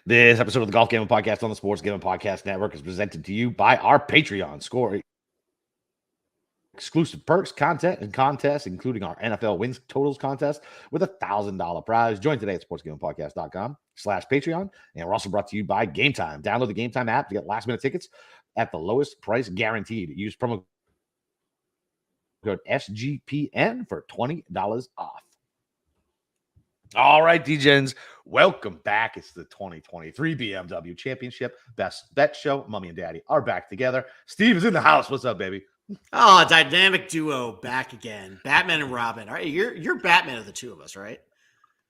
This episode of the Golf Gambling Podcast on the Sports Gambling Podcast Network is presented to you by our Patreon. Score exclusive perks, content, and contests, including our NFL wins totals contest with a $1,000 prize. Join today at sportsgamblingpodcast.com/Patreon. And we're also brought to you by Game Time. Download the Game Time app to get last-minute tickets at the lowest price guaranteed. Use promo code SGPN for $20 off. All right, DJs, welcome back. It's the 2023 BMW Championship Best Bet Show. Mommy and Daddy are back together. Steve is in the house. What's up, baby? Oh, dynamic duo back again. Batman and Robin. All right, you're Batman of the two of us, right?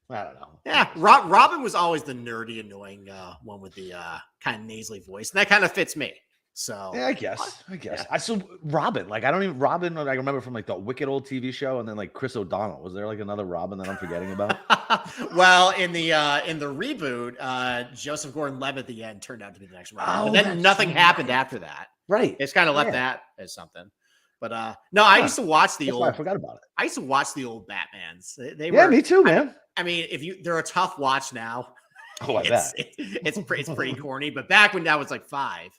I don't know. Yeah, Robin was always the nerdy, annoying one with the kind of nasally voice, and that kind of fits me. So yeah, I guess. Yeah. I saw Robin. Like, I don't even Robin. I remember from like the wicked old TV show, and then like Chris O'Donnell. Was there like another Robin that I'm forgetting about? Well, in the reboot, Joseph Gordon-Levitt at the end turned out to be the next Robin. Oh, But then nothing happened after that. Right. It's kind of left that as something. But no, I used to watch the old. I forgot about it. I used to watch the old Batmans. They yeah, were, me too, man. I mean, they're a tough watch now. Oh, I bet. It's pretty corny. But back when that was like 5.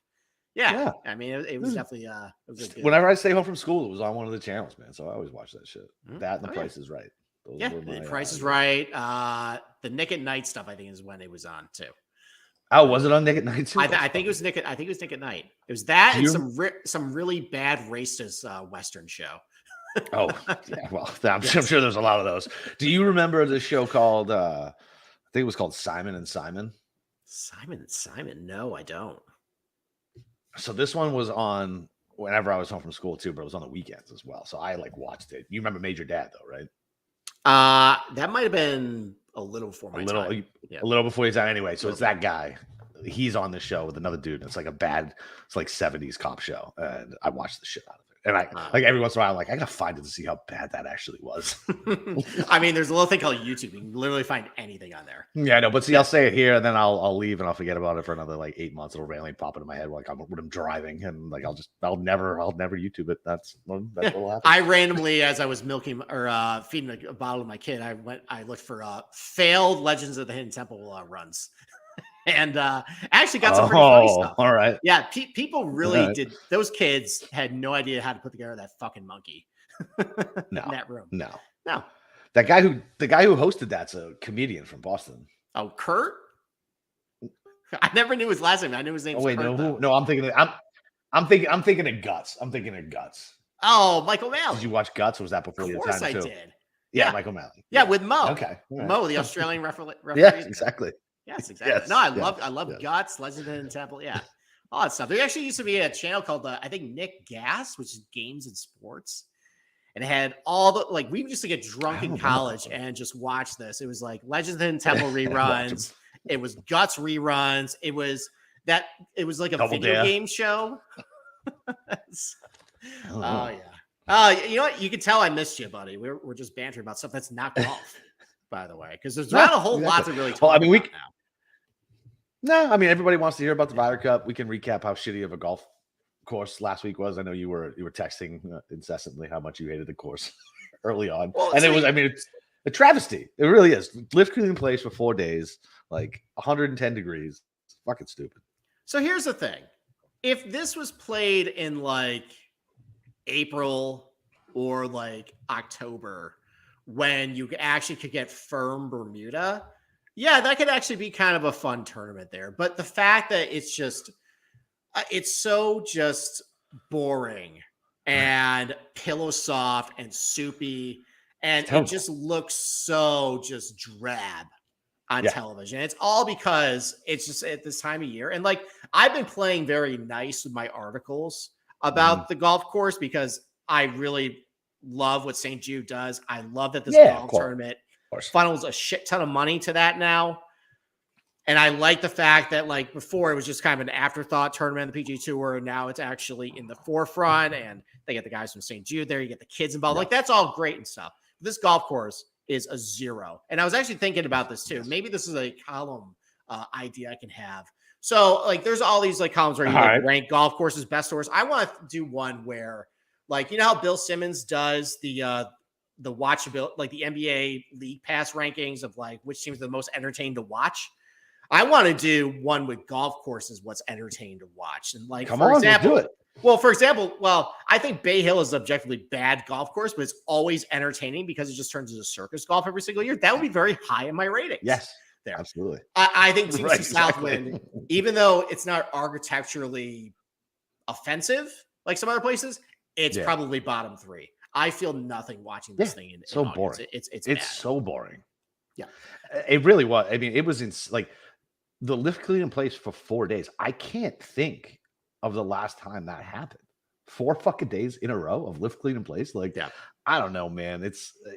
Yeah. I mean, it was definitely it was a good. Whenever I stay home from school, it was on one of the channels, man. So I always watch that shit. That and The Price is Right. Those were my, The Price is Right. The Nick at Night stuff, I think, is when it was on too. Oh, was it on Nick at Night too? I think it was Nick. I think it was Nick at Night. It was that and some really bad racist Western show. Oh, yeah. Well, I'm sure there's a lot of those. Do you remember the show called? I think it was called Simon and Simon. Simon and Simon? No, I don't. So this one was on whenever I was home from school too, but it was on the weekends as well. So I like watched it. You remember Major Dad though, right? That might have been a little before my time. A little before his time anyway. So it's that guy. He's on the show with another dude. And it's like it's like 70s cop show. And I watched the shit out of it. And I like every once in a while, I'm like, I gotta find it to see how bad that actually was. I mean, there's a little thing called YouTube. You can literally find anything on there. Yeah, I know. But see, I'll say it here and then I'll leave and I'll forget about it for another like 8 months. It'll randomly pop into my head when I'm driving and like I'll never YouTube it. That's what'll happen. I randomly, as I was milking or feeding a bottle to my kid, I looked for failed Legends of the Hidden Temple runs. And actually got some pretty funny stuff. All right. Yeah, people really did. Those kids had no idea how to put together that fucking monkey. No, in that room. No. The guy who hosted that's a comedian from Boston. Oh, Kurt. I never knew his last name. I knew his name. Oh wait, Kurt, no. I'm thinking of Guts. Oh, Michael Malley. Did you watch Guts? Or was that before your time? Of course, I did. Yeah, Michael Malley. Yeah, with Mo. Okay, right. Mo, the Australian referee. Yeah, exactly. Yes, exactly. Yes, no, I love Guts, Legend in the Temple. Yeah, all that stuff. There actually used to be a channel called I think Nick Gas, which is Games and Sports, and it had all the we used to get drunk in college and just watch this. It was like Legends in the Temple reruns. It was Guts reruns. It was like a video game show. Oh yeah. You know what? You can tell I missed you, buddy. We're just bantering about stuff that's not golf, by the way, because there's not a whole lot to really talk about now. No, I mean everybody wants to hear about the Ryder Cup. We can recap how shitty of a golf course last week was. I know you were texting incessantly how much you hated the course early on, and it was. I mean, it's a travesty. It really is. Lift cleaning place for 4 days, like 110 degrees. It's fucking stupid. So here's the thing: if this was played in like April or like October, when you actually could get firm Bermuda. Yeah, that could actually be kind of a fun tournament there. But the fact that it's so just boring and pillow soft and soupy, and it just looks so just drab on television. It's all because it's just at this time of year. And like, I've been playing very nice with my articles about the golf course because I really love what St. Jude does. I love that this golf tournament funnels a shit ton of money to that now. And I like the fact that like before it was just kind of an afterthought tournament on the PGA Tour. And now it's actually in the forefront and they get the guys from St. Jude there. You get the kids involved. Like that's all great and stuff. This golf course is a 0. And I was actually thinking about this too. Maybe this is a column idea I can have. So like there's all these like columns where you like, rank golf courses, best course. I want to do one where like, you know how Bill Simmons does the watchability, like the NBA League Pass rankings of like which teams are the most entertaining to watch. I want to do one with golf courses. What's entertaining to watch, and like Come for on, example, let's do it. Well, for example, I think Bay Hill is an objectively bad golf course, but it's always entertaining because it just turns into circus golf every single year. That would be very high in my ratings. Yes, there. absolutely. I think TPC Right, Southwind, exactly. even though it's not architecturally offensive like some other places, it's probably bottom 3. I feel nothing watching this thing. So boring. It's so boring. Yeah, it really was. I mean, it was in like the lift clean in place for 4 days. I can't think of the last time that happened. 4 fucking days in a row of lift clean in place. Like, I don't know, man.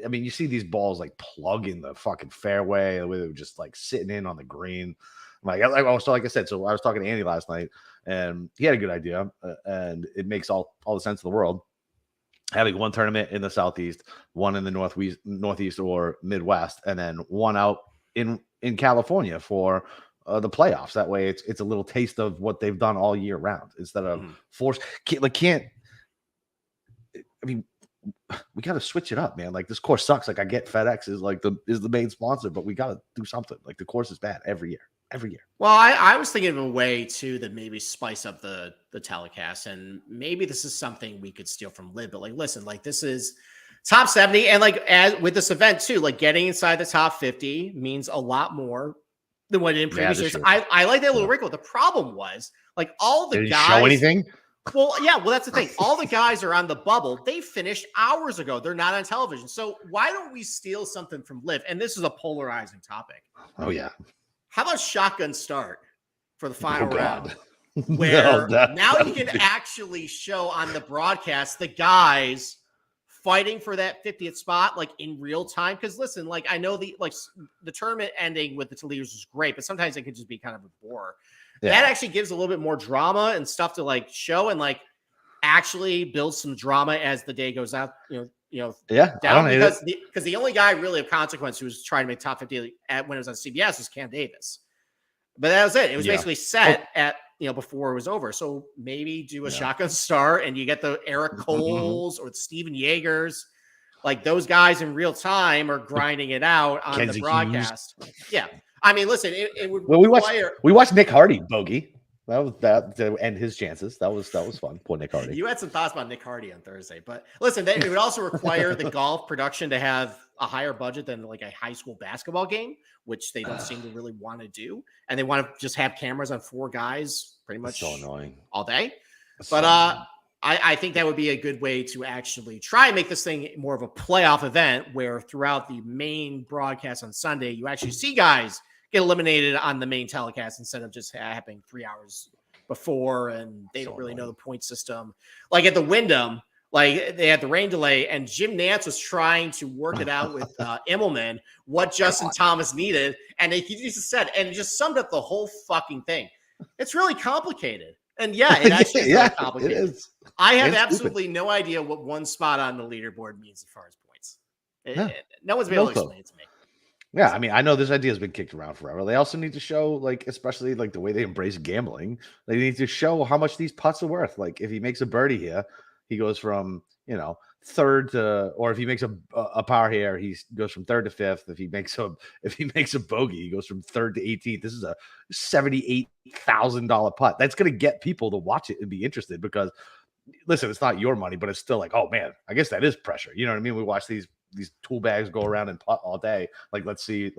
I mean, you see these balls like plug in the fucking fairway, the way they were just like sitting in on the green. Like I said, so I was talking to Andy last night, and he had a good idea, and it makes all the sense in the world. Having one tournament in the Southeast, one in the Northeast or Midwest, and then one out in California for the playoffs. That way, it's a little taste of what they've done all year round instead of can't. I mean, we got to switch it up, man. Like, this course sucks. Like, I get FedEx is the main sponsor, but we got to do something. Like, the course is bad every year. Well, I was thinking of a way too that maybe spice up the telecast, and maybe this is something we could steal from Liv. But like, listen, like this is top 70, and like as with this event too, like getting inside the top 50 means a lot more than what in previous years. I like that little wrinkle. The problem was like all the guys show anything. Well, yeah, well, that's the thing. All the guys are on the bubble. They finished hours ago. They're not on television. So why don't we steal something from Liv? And this is a polarizing topic. Oh, yeah. How about shotgun start for the final round? Where now you can actually show on the broadcast the guys fighting for that 50th spot, like in real time. Because listen, like I know the tournament ending with the leaders is great, but sometimes it can just be kind of a bore. That actually gives a little bit more drama and stuff to like show and like actually build some drama as the day goes out. Down because the only guy really of consequence who was trying to make top 50 when it was on CBS was Cam Davis, but that was it. It was basically set at before it was over. So maybe do a shotgun start and you get the Eric Coles or the Steven Yeagers, like those guys in real time are grinding it out on the broadcast. Yeah. I mean, listen, it would. Well, we watched Nick Hardy bogey. That was that to end his chances. That was fun. Poor Nick Hardy. You had some thoughts about Nick Hardy on Thursday, but listen, it would also require the golf production to have a higher budget than like a high school basketball game, which they don't seem to really want to do, and they want to just have cameras on 4 guys pretty much so annoying all day. But I think that would be a good way to actually try and make this thing more of a playoff event, where throughout the main broadcast on Sunday, you actually see guys get eliminated on the main telecast instead of just happening 3 hours before, and they don't really know the point system. Like at the Wyndham, like they had the rain delay, and Jim Nantz was trying to work it out with Immelman what Justin Thomas needed, and he just said, and it just summed up the whole fucking thing. It's really complicated, and it actually is really complicated. It is. I have absolutely no idea what one spot on the leaderboard means as far as points. No one's been able to explain it to me. Yeah, I mean, I know this idea has been kicked around forever. They also need to show, like, especially like the way they embrace gambling, they need to show how much these putts are worth. Like, if he makes a birdie here, he goes from third to, or if he makes a par here, he goes from third to fifth. If he makes a bogey, he goes from third to 18th. This is a $78,000 putt. That's going to get people to watch it and be interested because, listen, it's not your money, but it's still like, oh man, I guess that is pressure. You know what I mean? We watch these tool bags go around and putt all day. Like, let's see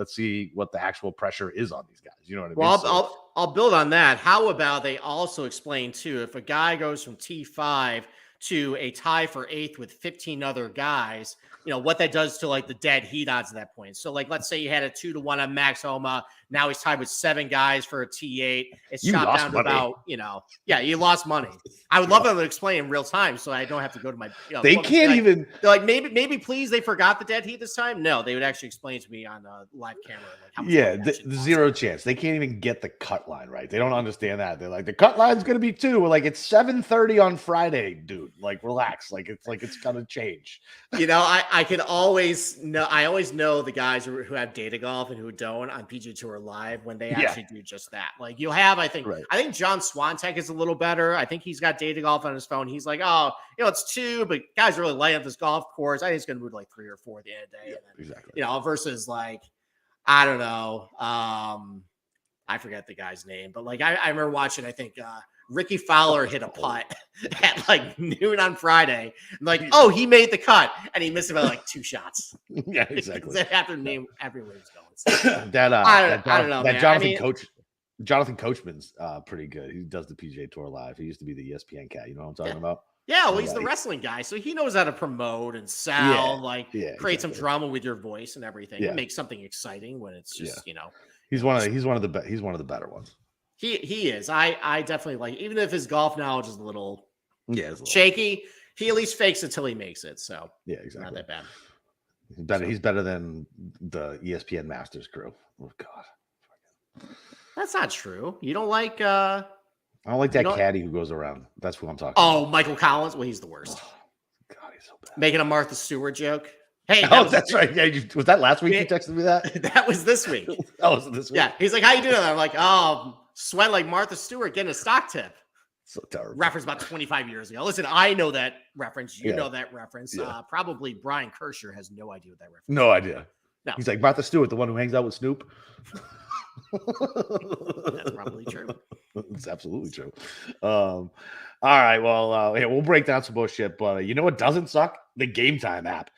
what the actual pressure is on these guys. You know what I mean? Well, I'll build on that. How about they also explain too, if a guy goes from T5 to a tie for 8th with 15 other guys, what that does to like the dead heat odds at that point. So like, let's say you had a 2-1 on Max Homa. Now he's tied with 7 guys for a T8. It's chopped down to about, you lost money. I would love them to explain in real time so I don't have to go to my. They can't even. They're like, maybe please, they forgot the dead heat this time. No, they would actually explain to me on a live camera. Like how much zero chance. They can't even get the cut line right. They don't understand that. They're like, the cut line's going to be 2. We're like, it's 7:30 on Friday, dude. Like, relax. Like, it's going to change. I can always know. I always know the guys who have data golf and who don't on PGA Tour Live when they actually do just that. Like you'll have, I think John Swantek is a little better. I think he's got data golf on his phone. He's like, oh, it's 2, but guys really light up this golf course. I think it's going to move to like 3 or 4 at the end of the day. Yeah, and then, versus like, I don't know. I forget the guy's name, but like I remember watching, I think Ricky Fowler hit a putt at like noon on Friday. I'm like, oh, he made the cut, and he missed about like 2 shots. Yeah, exactly. They have to name everywhere he's going. So, I don't know, that man. Jonathan Coachman's pretty good. He does the PGA Tour live. He used to be the ESPN cat. You know what I'm talking about? Yeah, well, he's the wrestling guy, so he knows how to promote and sound, create some drama with your voice and everything. And make something exciting when it's just, He's one of the better ones. He is. I definitely like, even if his golf knowledge is a little shaky, he at least fakes it till he makes it. So yeah, exactly. Not that bad. He's better than the ESPN Masters crew. Oh God. That's not true. You don't like I don't like that caddy who goes around. That's who I'm talking about. Michael Collins. Well, he's the worst. Oh, God, he's so bad. Making a Martha Stewart joke. Hey, that's right. Yeah, was that last week you texted me that? That was this week. Was it this week? Yeah. He's like, how you doing? I'm like, sweat like Martha Stewart getting a stock tip. So terrible. Reference about 25 years ago. Listen, I know that reference. You know that reference. Yeah. Probably Brian Kirscher has no idea what that reference is. No idea. No. He's like, Martha Stewart, the one who hangs out with Snoop. That's probably true. It's absolutely true. All right. Well, we'll break down some bullshit, but you know what doesn't suck? The Game Time app.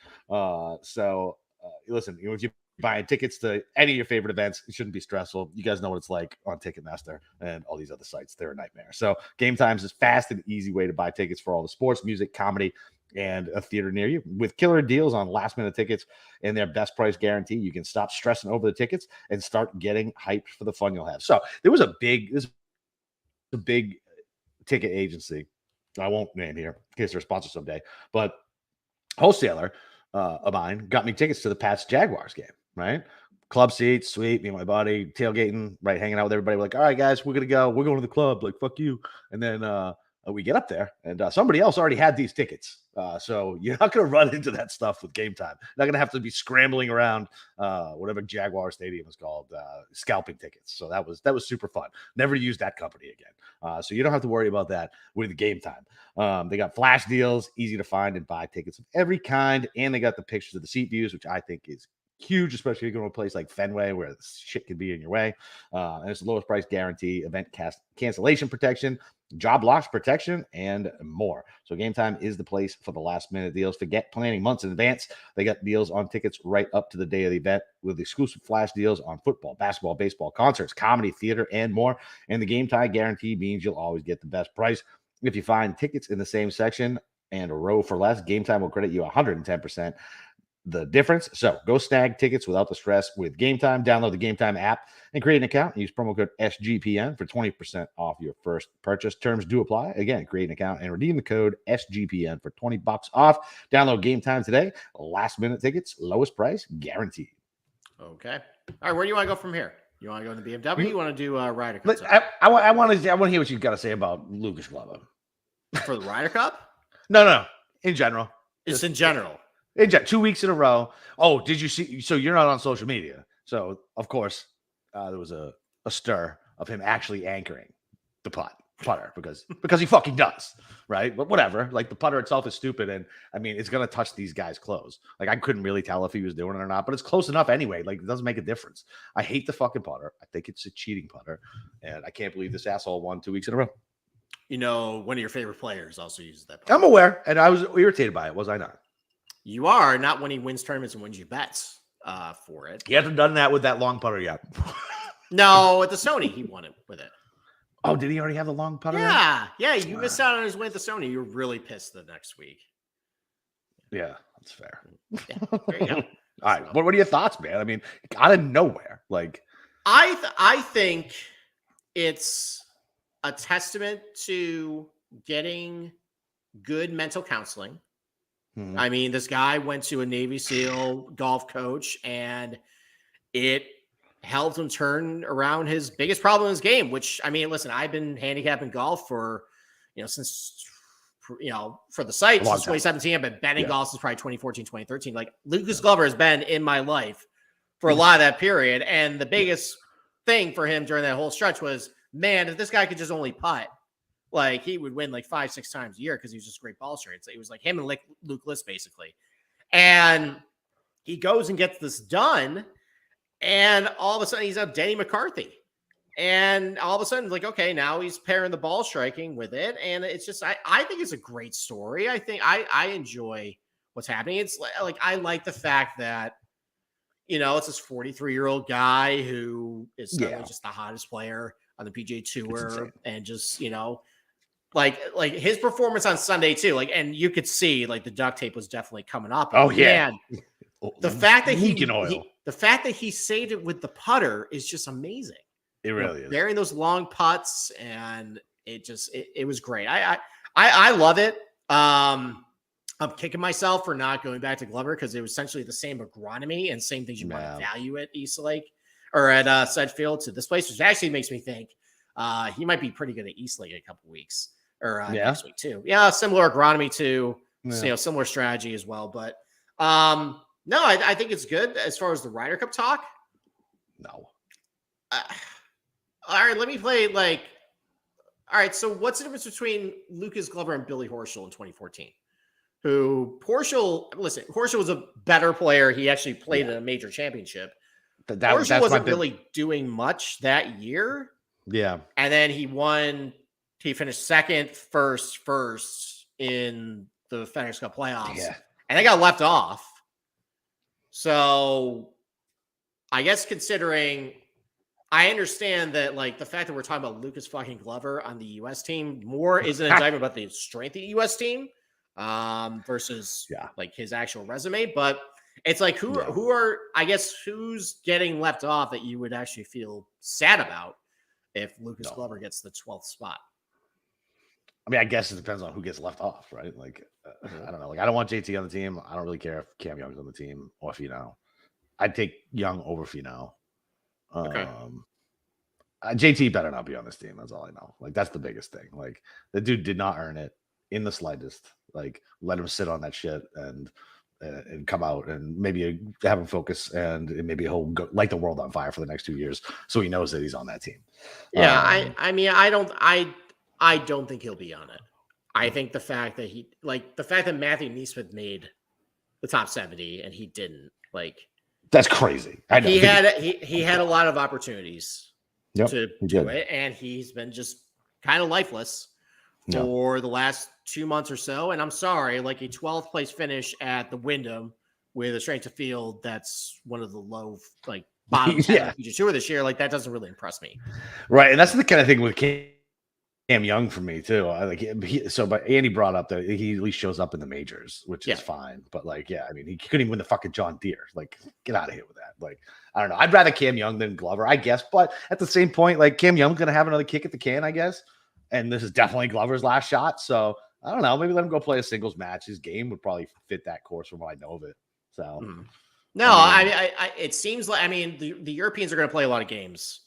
Listen, if you're buying tickets to any of your favorite events, it shouldn't be stressful. You guys know what it's like on Ticketmaster and all these other sites. They're a nightmare. So Game Time's is fast and easy way to buy tickets for all the sports, music, comedy, and a theater near you. With killer deals on last-minute tickets and their best price guarantee, you can stop stressing over the tickets and start getting hyped for the fun you'll have. So there was a big ticket agency. I won't name here in case they're a sponsor someday, but wholesaler of mine got me tickets to the Pats Jaguars game, right? Club seats, sweet, me and my buddy, tailgating, right, hanging out with everybody. We're like, all right, guys, we're going to go. We're going to the club. Like, fuck you. And then we get up there, and somebody else already had these tickets. So you're not going to run into that stuff with Game Time. You're not going to have to be scrambling around whatever Jaguar Stadium is called, scalping tickets. So that was super fun. Never use that company again. So you don't have to worry about that with Game Time. They got flash deals, easy to find and buy tickets of every kind, and they got the pictures of the seat views, which I think is huge, especially if you're going to a place like Fenway where shit can be in your way. And it's the lowest price guarantee, event cancellation protection, job loss protection, and more. So Game Time is the place for the last minute deals. Forget planning months in advance. They got deals on tickets right up to the day of the event with exclusive flash deals on football, basketball, baseball, concerts, comedy, theater, and more. And the Game Time guarantee means you'll always get the best price. If you find tickets in the same section and a row for less, Game Time will credit you 110%. The difference. So go snag tickets without the stress with Game Time. Download the Game Time app and create an account. Use promo code SGPN for 20% off your first purchase. Terms do apply. Again, create an account and redeem the code SGPN for $20 off. Download Game Time today. Last minute tickets, lowest price guaranteed. Okay. All right. Where do you want to go from here? You want to go to the BMW? You want to do Ryder Cup? I want to hear what you've got to say about Lucas Glover for the Ryder Cup. No. In general, it's in general. 2 weeks in a row. Oh, did you see? So you're not on social media. So, of course, there was a stir of him actually anchoring the putter because he fucking does, right? But whatever. Like, the putter itself is stupid. And, I mean, it's going to touch these guys' clothes. Like, I couldn't really tell if he was doing it or not. But it's close enough anyway. Like, it doesn't make a difference. I hate the fucking putter. I think it's a cheating putter. And I can't believe this asshole won 2 weeks in a row. You know, one of your favorite players also uses that putter. I'm aware. And I was irritated by it. Was I not? You are, not when he wins tournaments and wins you bets for it. He hasn't done that with that long putter yet. No, at the Sony, he won it with it. Oh, did he already have the long putter? Yeah. Yeah, you missed out on his win at the Sony. You're really pissed the next week. Yeah, that's fair. Yeah, there you go. All right. What are your thoughts, man? I mean, out of nowhere. Like, I think it's a testament to getting good mental counseling. I mean, this guy went to a Navy SEAL golf coach, and it helped him turn around his biggest problem in his game, which, I mean, listen, I've been handicapping golf for the site since 2017. I've been betting golf since probably 2014, 2013. Like, Lucas Glover has been in my life for a lot of that period. And the biggest thing for him during that whole stretch was, man, if this guy could just only putt, like, he would win like 5-6 times a year because he was just a great ball striker. It was like him and Luke List, basically. And he goes and gets this done, and all of a sudden he's up Denny McCarthy. And all of a sudden, like, okay, now he's pairing the ball striking with it. And it's just, I think it's a great story. I think I enjoy what's happening. It's like, I like the fact that, it's this 43-year-old guy who is suddenly just the hottest player on the PGA Tour. And just, like his performance on Sunday too, like, and you could see like the duct tape was definitely coming up. Oh yeah. Man, the fact that he saved it with the putter is just amazing. It really is. Bearing those long putts, and it was great. I love it. I'm kicking myself for not going back to Glover because it was essentially the same agronomy and same things you might value at East Lake or at Sedgefield to this place, which actually makes me think he might be pretty good at East Lake in a couple weeks or next week too. Yeah, similar agronomy too. Similar strategy as well. But no, I think it's good as far as the Ryder Cup talk. No. All right, let me play all right, so what's the difference between Lucas Glover and Billy Horschel in 2014? Horschel was a better player. He actually played in a major championship. Horschel wasn't really doing much that year. Yeah. And then he finished second, first in the FedEx Cup playoffs. Yeah. And they got left off. So I guess considering I understand that like the fact that we're talking about Lucas fucking Glover on the US team more is an indictment about the strength of the US team versus like his actual resume. But it's like who are who's getting left off that you would actually feel sad about if Lucas Glover gets the 12th spot? I mean, I guess it depends on who gets left off, right? Like, I don't know. Like, I don't want JT on the team. I don't really care if Cam Young's on the team or Finau. I'd take Young over Finau. Okay. JT better not be on this team. That's all I know. Like, that's the biggest thing. Like, the dude did not earn it in the slightest. Like, let him sit on that shit and come out and maybe have him focus and maybe he'll go, light the world on fire for the next 2 years so he knows that he's on that team. Yeah, I don't think he'll be on it. I think the fact that Matthew Neesmith made the top 70 and he didn't, like, that's crazy. I know. He had a lot of opportunities to do it, and he's been just kind of lifeless for the last 2 months or so. And I'm sorry, like a 12th place finish at the Wyndham with a strength of field that's one of the low, like, bottom 10 of the PGA Tour this year, like, that doesn't really impress me. Right, and that's the kind of thing with Cam Young for me too. But Andy brought up that he at least shows up in the majors, which is fine. But like, I mean, he couldn't even win the fucking John Deere. Like, get out of here with that. Like, I don't know. I'd rather Cam Young than Glover, I guess. But at the same point, like, Cam Young's gonna have another kick at the can, I guess. And this is definitely Glover's last shot. So I don't know. Maybe let him go play a singles match. His game would probably fit that course from what I know of it. So no, I it seems like the Europeans are gonna play a lot of games.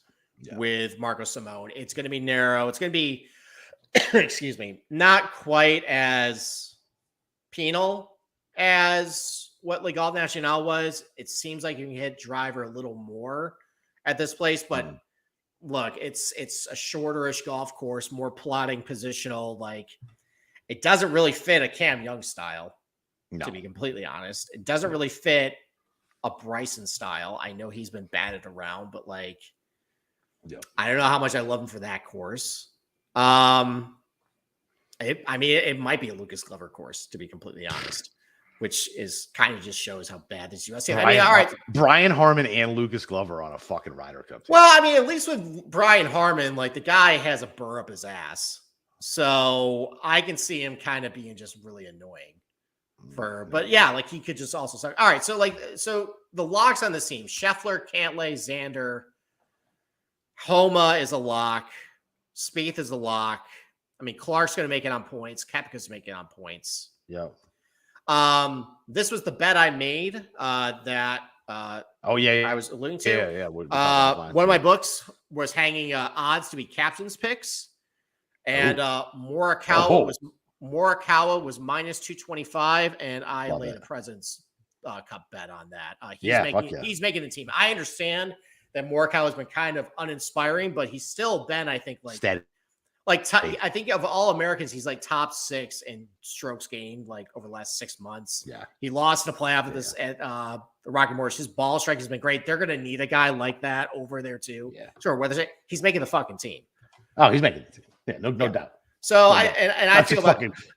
With Marco Simone. It's going to be narrow. It's going to be, excuse me, not quite as penal as what Le Golf National was. It seems like you can hit driver a little more at this place, but look, it's a shorterish golf course, more plotting positional. Like, it doesn't really fit a Cam Young style, to be completely honest. It doesn't really fit a Bryson style. I know he's been batted around, but like, I don't know how much I love him for that course. It might be a Lucas Glover course, to be completely honest, which is kind of just shows how bad this US team. All right, Brian Harman and Lucas Glover on a fucking Ryder Cup team. Well, at least with Brian Harman, like, the guy has a burr up his ass, so I can see him kind of being just really annoying. But like, he could just also start. All right, so the locks on this team: Scheffler, Cantlay, Xander. Homa is a lock. Spieth is a lock. Clark's going to make it on points. Koepka's making it on points. Yeah. This was the bet I made that I was alluding to. Yeah. One of my books was hanging odds to be captain's picks, and Morikawa was minus 225, and I laid a President's Cup bet on that. He's making the team. I understand that Morikawa has been kind of uninspiring, but he's still been, I think, like steady. I think of all Americans, he's like top 6 in strokes gained, like, over the last 6 months. Yeah. He lost in the playoff at Rocket Morris. His ball strike has been great. They're going to need a guy like that over there too. Yeah. Sure. Whether he's making the fucking team. Oh, he's making the team. Yeah, no doubt. So I feel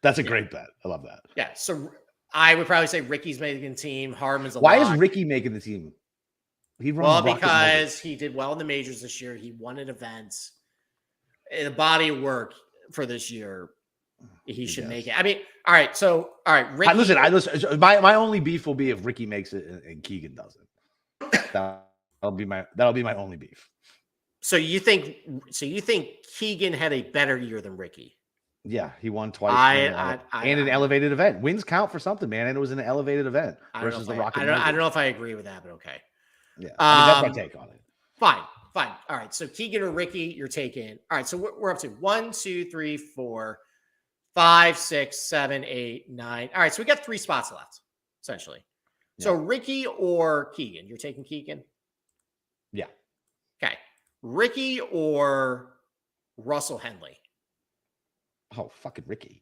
that's a great bet. I love that. Yeah. So I would probably say Ricky's making the team. Harmon's Why is Ricky making the team? Because he did well in the majors this year. He won an event. In a body of work for this year, he should make it. I mean, all right. So, all right. Ricky, listen. My only beef will be if Ricky makes it and Keegan doesn't. That'll be my only beef. So you think Keegan had a better year than Ricky? Yeah, he won twice. And an elevated event. Wins count for something, man. And it was an elevated event versus the Rocket. I don't know if I agree with that, but okay. Yeah, that's my take on it. Fine. All right. So Keegan or Ricky, you're taking. All right. So we're up to 1, 2, 3, 4, 5, 6, 7, 8, 9. All right. So we got 3 spots left, essentially. Yeah. So Ricky or Keegan, you're taking Keegan? Yeah. Okay. Ricky or Russell Henley? Oh, fucking Ricky.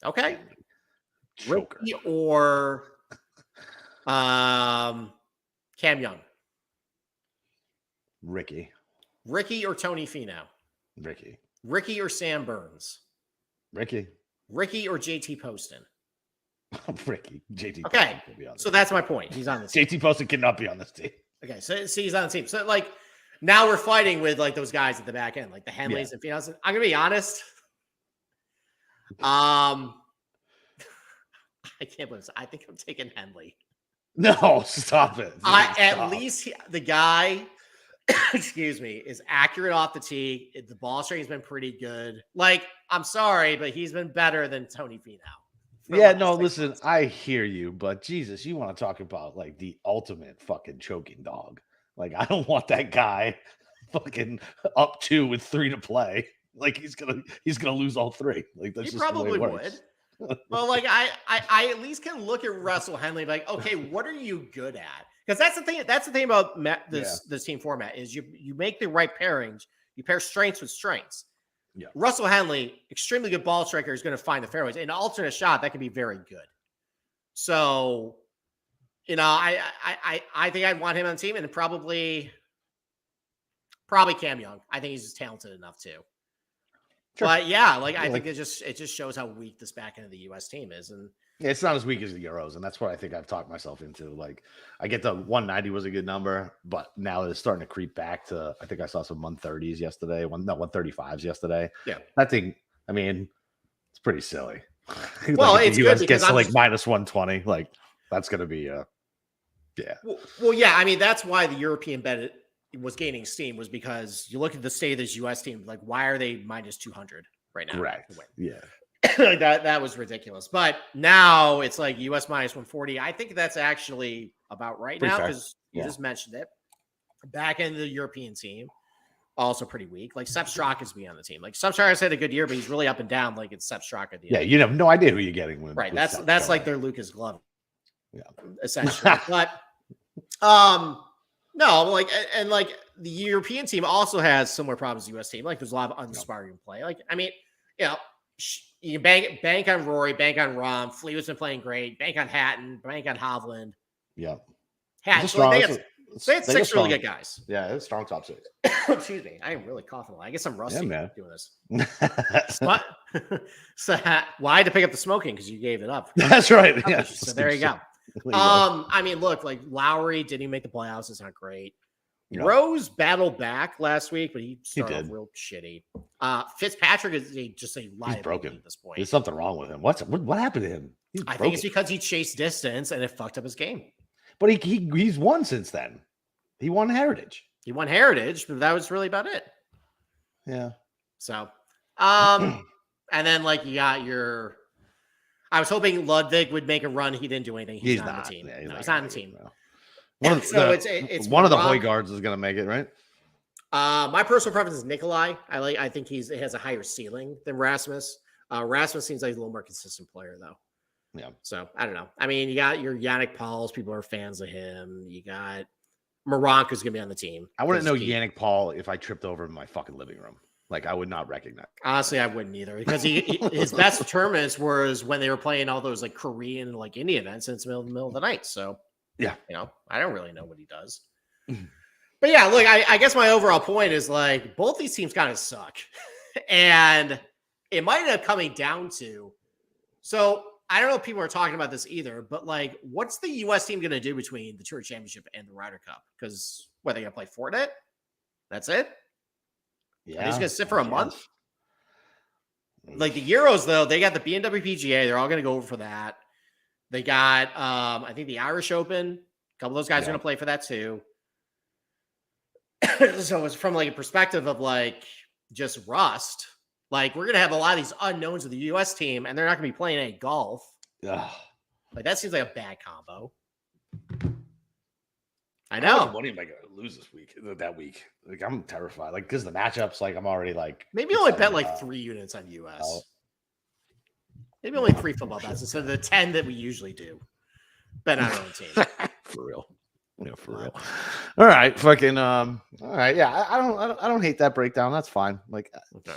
Okay. Joker. Ricky or Cam Young? Ricky or Tony Finau? Ricky or Sam Burns? Ricky or JT Poston? Ricky. JT. Okay, so that's my point. He's on this team. JT Poston cannot be on this team. Okay, so he's on the team. So like now we're fighting with like those guys at the back end, like the Henleys and Finau's. I'm gonna be honest. I can't believe this. I think I'm taking Henley. No, stop it. At least the guy, excuse me, is accurate off the tee. The ball strike has been pretty good. Like, I'm sorry, but he's been better than Tony Finau. Yeah, no, listen, I hear you, but Jesus, you want to talk about like the ultimate fucking choking dog. Like, I don't want that guy fucking up 2 with 3 to play. Like he's gonna lose all 3. Like that's he just probably the way it works. would. Well, like I at least can look at Russell Henley and be like, okay, what are you good at? Because that's the thing. That's the thing about this team format is you make the right pairings. You pair strengths with strengths. Yeah. Russell Henley, extremely good ball striker, is going to find the fairways. In an alternate shot, that can be very good. So, I think I'd want him on the team, and probably Cam Young. I think he's talented enough too. Sure. But yeah, I think it just shows how weak this back end of the U.S. team is, and it's not as weak as the Euros, and that's what I think I've talked myself into. Like, I get the 190 was a good number, but now it's starting to creep back to. I think I saw some 130s yesterday. 135s yesterday. Yeah, that thing. I mean, it's pretty silly. Well, like it's the US good gets to like minus 120. Like that's going to be yeah. Well, yeah. I mean, that's why the European bet was gaining steam, was because you look at the state of this U.S. team. Like, why are they minus 200 right now? Correct. Yeah. Like that was ridiculous. But now it's like US minus 140. I think that's actually about right now, because you just mentioned it. Back end of the European team, also pretty weak. Like Sepp Straka's be on the team. Like Sepp Straka's had a good year, but he's really up and down. Like it's Sepp Straka. Yeah, you have no idea who you're getting with. Right. That's like their Lucas Glove. Yeah. Essentially. But no, like and like the European team also has similar problems to the US team. Like there's a lot of uninspiring play. Like, I mean, you can bank on Rory, bank on Rahm. Fleetwood's been playing great. Bank on Hatton, bank on Hovland. Yeah. Hatton. So they had 6 really good guys. Yeah, it's strong top 6. Excuse me. I am really coughing a lot. I guess I'm rusty doing this. So, I had to pick up the smoking because you gave it up. That's right. Yeah. So there you go. I mean, look, like Lowry didn't even make the playoffs. It's not great. Yeah. Rose battled back last week, but he started off real shitty. Fitzpatrick is just a liability at this point. There's something wrong with him. What happened to him? I think it's because he chased distance and it fucked up his game. But he's won since then. He won Heritage. But that was really about it. Yeah. So, and then like you got I was hoping Ludwig would make a run. He didn't do anything. He's not on the team. Yeah, he's not on the team. No. One of the Højgaards is going to make it, right? My personal preference is Nikolai. I think he has a higher ceiling than Rasmus. Rasmus seems like a little more consistent player, though. Yeah. So I don't know. I mean, you got your Yannick Pauls. People are fans of him. You got Moronk, who's going to be on the team. I wouldn't know Yannick Paul if I tripped over in my fucking living room. Like, I would not recognize. Honestly, I wouldn't either, because his best tournaments was when they were playing all those like Korean like indie events, and it's the middle of the night. So Yeah. I don't really know what he does. But yeah, look, I guess my overall point is like both these teams kind of suck. And it might end up coming down to, so I don't know if people are talking about this either, but like, what's the U.S. team going to do between the Tour Championship and the Ryder Cup? Because what, they're going to play Fortnite? That's it? Yeah. Are they just going to sit for a month? Like the Euros, though, they got the BMW PGA. They're all going to go over for that. They got, I think, the Irish Open. A couple of those guys are going to play for that too. So it's from like a perspective of like just rust. Like we're going to have a lot of these unknowns with the U.S. team, and they're not going to be playing any golf. Ugh. Like that seems like a bad combo. I How know. much money am I going to lose this week? That week, like I'm terrified. Like because the matchups, like I'm already like maybe only bet like 3 units on U.S. Maybe only 3 football bets instead of the 10 that we usually do. Bet on our own team. For real. Yeah, for real. All right, fucking. All right, yeah. I don't hate that breakdown. That's fine. Like, okay.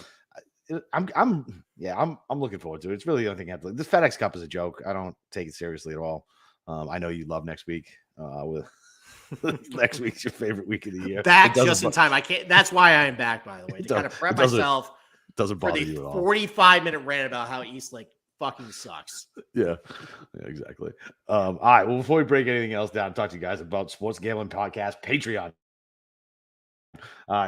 I'm looking forward to it. It's really the only thing I have to. This FedEx Cup is a joke. I don't take it seriously at all. I know you love next week. With next week's your favorite week of the year. Back just in time. I can't. That's why I'm back. By the way, to kind of prep myself. Doesn't bother for the you at all. 45-minute rant about how Eastlake fucking sucks. Yeah, exactly. All right. Well, before we break anything else down, talk to you guys about Sports Gambling Podcast Patreon.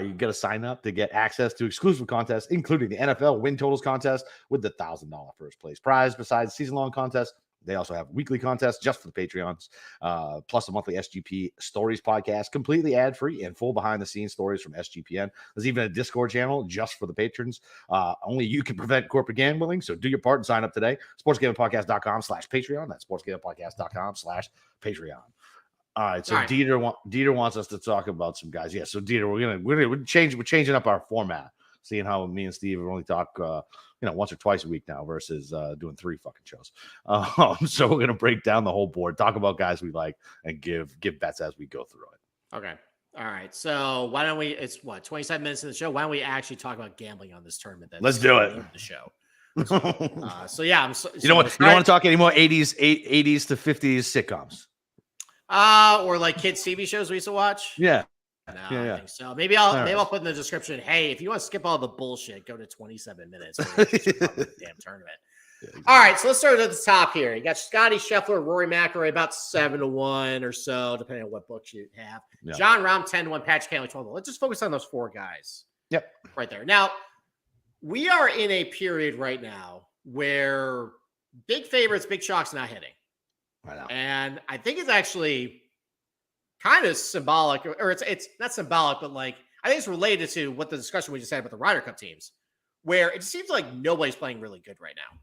You got to sign up to get access to exclusive contests, including the NFL win totals contest with the $1,000 first place prize. Besides season-long contests, they also have weekly contests just for the Patreons, plus a monthly SGP Stories podcast, completely ad-free and full behind-the-scenes stories from SGPN. There's even a Discord channel just for the patrons. Only you can prevent corporate gambling, so do your part and sign up today. SportsGamblingPodcast.com/Patreon. That's SportsGamblingPodcast.com/Patreon. All right, so Dieter wants us to talk about some guys. Yeah, so Dieter, we're changing up our format, seeing how me and Steve only talk once or twice a week now versus doing 3 fucking shows. So we're gonna break down the whole board, talk about guys we like, and give bets as we go through it. Okay. All right. So why don't we? It's 27 minutes in the show. Why don't we actually talk about gambling on this tournament? Let's do it. The show. So yeah, you don't want to talk any more 80s to 50s sitcoms. Or like kids TV shows we used to watch. Yeah. No, I think so. Maybe I'll put in the description, hey, if you want to skip all the bullshit, go to 27 minutes for the damn tournament. Yeah, exactly. All right, so let's start at the top here. You got Scotty Scheffler, Rory McIlroy about 7-1 or so, depending on what books you have. Yeah. John Rahm 10-1, Patrick Cantlay 12-1. Let's just focus on those 4 guys. Yep. Right there. Now, we are in a period right now where big favorites, big chalk's not hitting. Right now. And I think it's actually kind of symbolic, or it's not symbolic, but like I think it's related to what the discussion we just had about the Ryder Cup teams, where it seems like nobody's playing really good right now.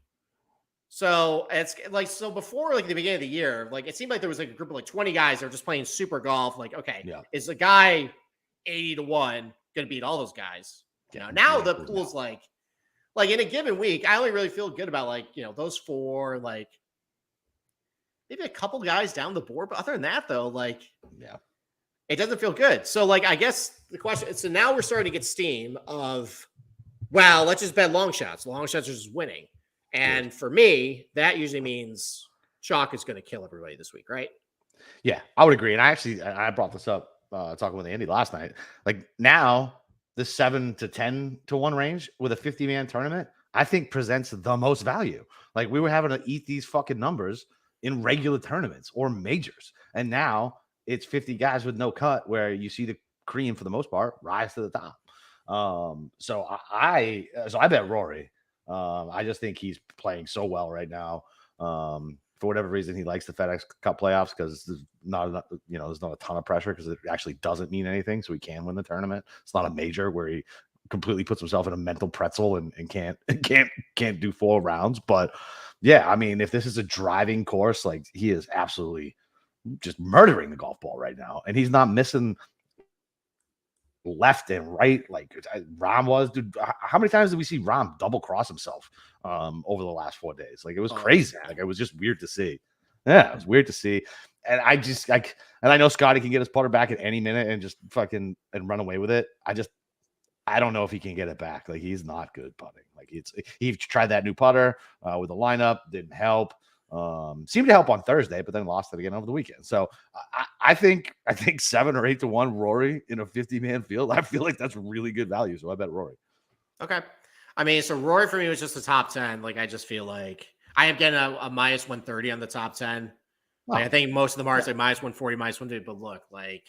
So it's like, so before like the beginning of the year, like it seemed like there was like a group of like 20 guys that were just playing super golf. Like, okay, is a guy 80-1 going to beat all those guys? Now the pool's like in a given week, I only really feel good about like, those 4, like maybe a couple guys down the board. But other than that, though, like, it doesn't feel good. So, like, I guess the question, so now we're starting to get steam of, well, let's just bet long shots. Long shots are just winning. And for me, that usually means chalk is going to kill everybody this week, right? Yeah, I would agree. And I brought this up talking with Andy last night. Like now, the 7 to 10 to 1 range with a 50-man tournament, I think presents the most value. Like we were having to eat these fucking numbers in regular tournaments or majors. And now it's 50 guys with no cut where you see the cream for the most part rise to the top. So I bet Rory. I just think he's playing so well right now. For whatever reason, he likes the FedEx Cup playoffs because there's not a ton of pressure because it actually doesn't mean anything. So he can win the tournament. It's not a major where he completely puts himself in a mental pretzel and can't do 4 rounds. But yeah, I mean, if this is a driving course, like he is absolutely just murdering the golf ball right now, and he's not missing left and right like Rahm was. Dude, how many times did we see Rahm double cross himself over the last 4 days? Like it was crazy. Like it was just weird to see. Yeah, it was weird to see. And I know Scotty can get his putter back at any minute and just fucking and run away with it. I don't know if he can get it back. Like he's not good putting. Like he tried that new putter with the lineup, didn't help. Seemed to help on Thursday, but then lost it again over the weekend. So I think 7 or 8 to 1 Rory in a 50-man field. I feel like that's really good value. So I bet Rory. Okay. I mean, so Rory for me was just the top 10. Like, I just feel like I am getting a minus 130 on the top 10. Like, I think most of them are like minus 140, minus 130. But look, like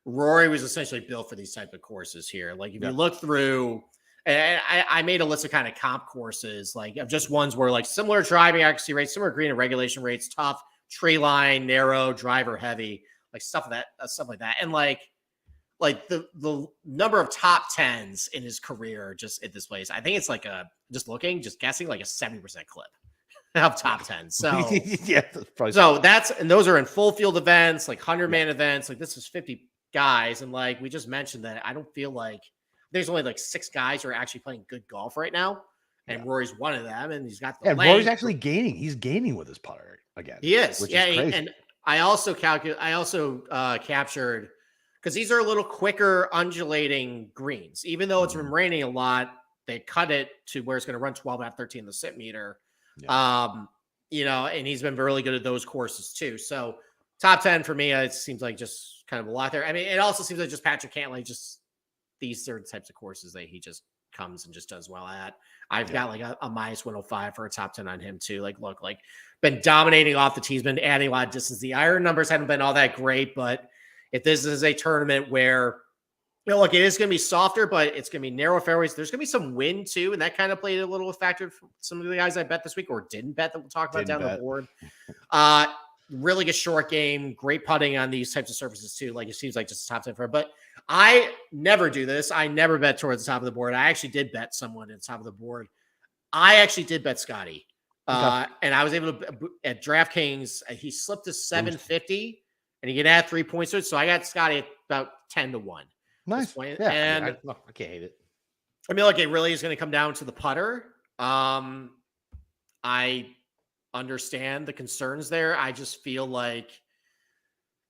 Rory was essentially built for these type of courses here. Like, if you look through, and I made a list of kind of comp courses, like of just ones where like similar driving accuracy rates, similar green and regulation rates, tough, tree line, narrow, driver heavy, like stuff like that. And like the number of top 10s in his career just at this place, I think it's like just guessing like a 70% clip of top 10. So yeah, and those are in full field events, like 100-man events. Like this is 50 guys. And like we just mentioned that I don't feel like there's only like 6 guys who are actually playing good golf right now. And Rory's one of them. And he's got the length. Rory's actually gaining. He's gaining with his putter again. He is. Which is crazy. And I also captured, because these are a little quicker undulating greens. Even though it's been raining a lot, they cut it to where it's going to run 12.5, 13 in the sit meter. And he's been really good at those courses too. So top 10 for me, it seems like just kind of a lot there. I mean, it also seems like just Patrick Cantlay, just these are the types of courses that he just comes and just does well at. I've got like a minus 105 for a top 10 on him too. Like, look, like been dominating off the tee. He's been adding a lot of distance. The iron numbers haven't been all that great, but if this is a tournament where, look, it is going to be softer, but it's going to be narrow fairways. There's going to be some wind too, and that kind of played a little factor for some of the guys I bet this week or didn't bet that we'll talk about the board. Really good short game, great putting on these types of surfaces too. Like it seems like just a top 10 for, but I never do this. I never bet towards the top of the board. I actually did bet someone at the top of the board. I actually did bet Scotty. And I was able to, at DraftKings, he slipped to 750 and he could add 3 points to it. So I got Scotty at about 10 to 1. Nice. Yeah, and I can't hate it. I mean, like it really is going to come down to the putter. I understand the concerns there. I just feel like,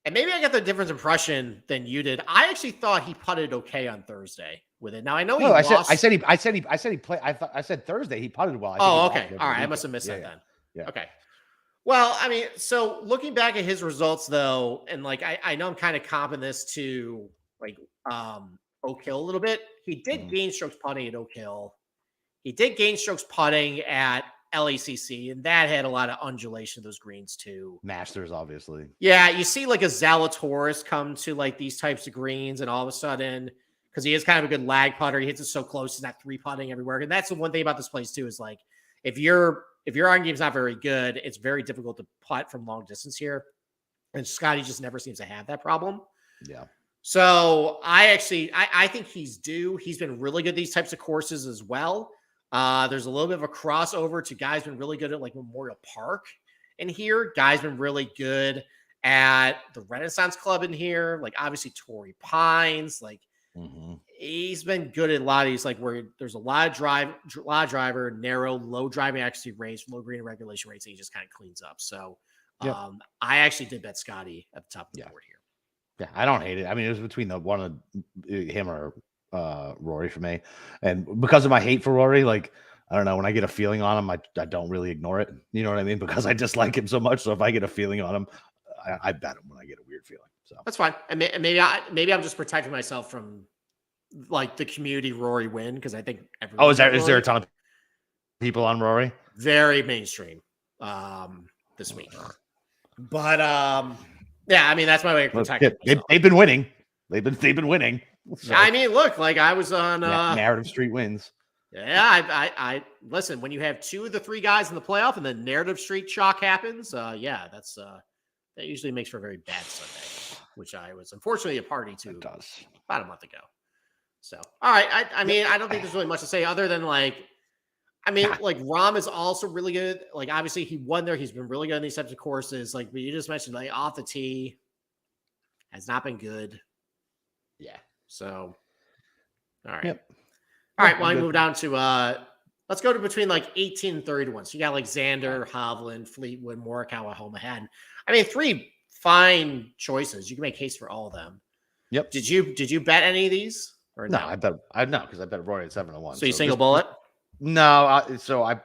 and maybe I got the different impression than you did. I actually thought he putted okay on Thursday with it. Now I know I said he played. I said Thursday he putted well. Okay. All right. I must have missed that then. Yeah. Okay. Well, I mean, so looking back at his results though, and like I know I'm kind of comping this to like Oak Hill a little bit. He did gain strokes putting at Oak Hill. He did gain strokes putting at LACC, and that had a lot of undulation of those greens too. Masters, obviously. Yeah, you see like a Zalatoris come to like these types of greens, and all of a sudden, because he is kind of a good lag putter, he hits it so close, he's not 3-putting everywhere. And that's the one thing about this place too, is like if your iron game's not very good, it's very difficult to putt from long distance here. And Scotty just never seems to have that problem. Yeah. So I think he's due. He's been really good at these types of courses as well. There's a little bit of a crossover to guys been really good at like Memorial Park in here. Guys been really good at the Renaissance Club in here. Like obviously Torrey Pines, like he's been good at a lot of these, like where there's a lot of driver, narrow, low driving accuracy rates, low green and regulation rates, and he just kind of cleans up. So I actually did bet Scotty at the top of the board here. Yeah, I don't hate it. I mean, it was between one of him or Rory for me, and because of my hate for Rory, like I don't know, when I get a feeling on him, I don't really ignore it. You know what I mean? Because I dislike him so much. So if I get a feeling on him, I bet him when I get a weird feeling. So that's fine. And maybe I'm just protecting myself from like the community Rory win, because I think is there a ton of people on Rory? Very mainstream this week, but yeah, I mean that's my way of protecting myself. They've been winning. They've been winning. So. I mean, look, like I was on Narrative Street wins. Yeah, I listen, when you have 2 of the 3 guys in the playoff and the Narrative Street shock happens, that's that usually makes for a very bad Sunday, which I was unfortunately a party to about a month ago. So, all right, I mean, I don't think there's really much to say other than like, I mean, like Rahm is also really good. Like obviously he won there. He's been really good in these types of courses. Like, but you just mentioned like off the tee has not been good. Yeah. So, all right. Yep. All right. Well, I move down to, let's go to between like 18 and 30 to 1. So you got like Xander, Hovland, Fleetwood, Morikawa, Homahan. I mean, 3 fine choices. You can make case for all of them. Yep. Did you bet any of these or no? No, I bet because I bet Rory at 7 to 1. So you single bullet? No, so I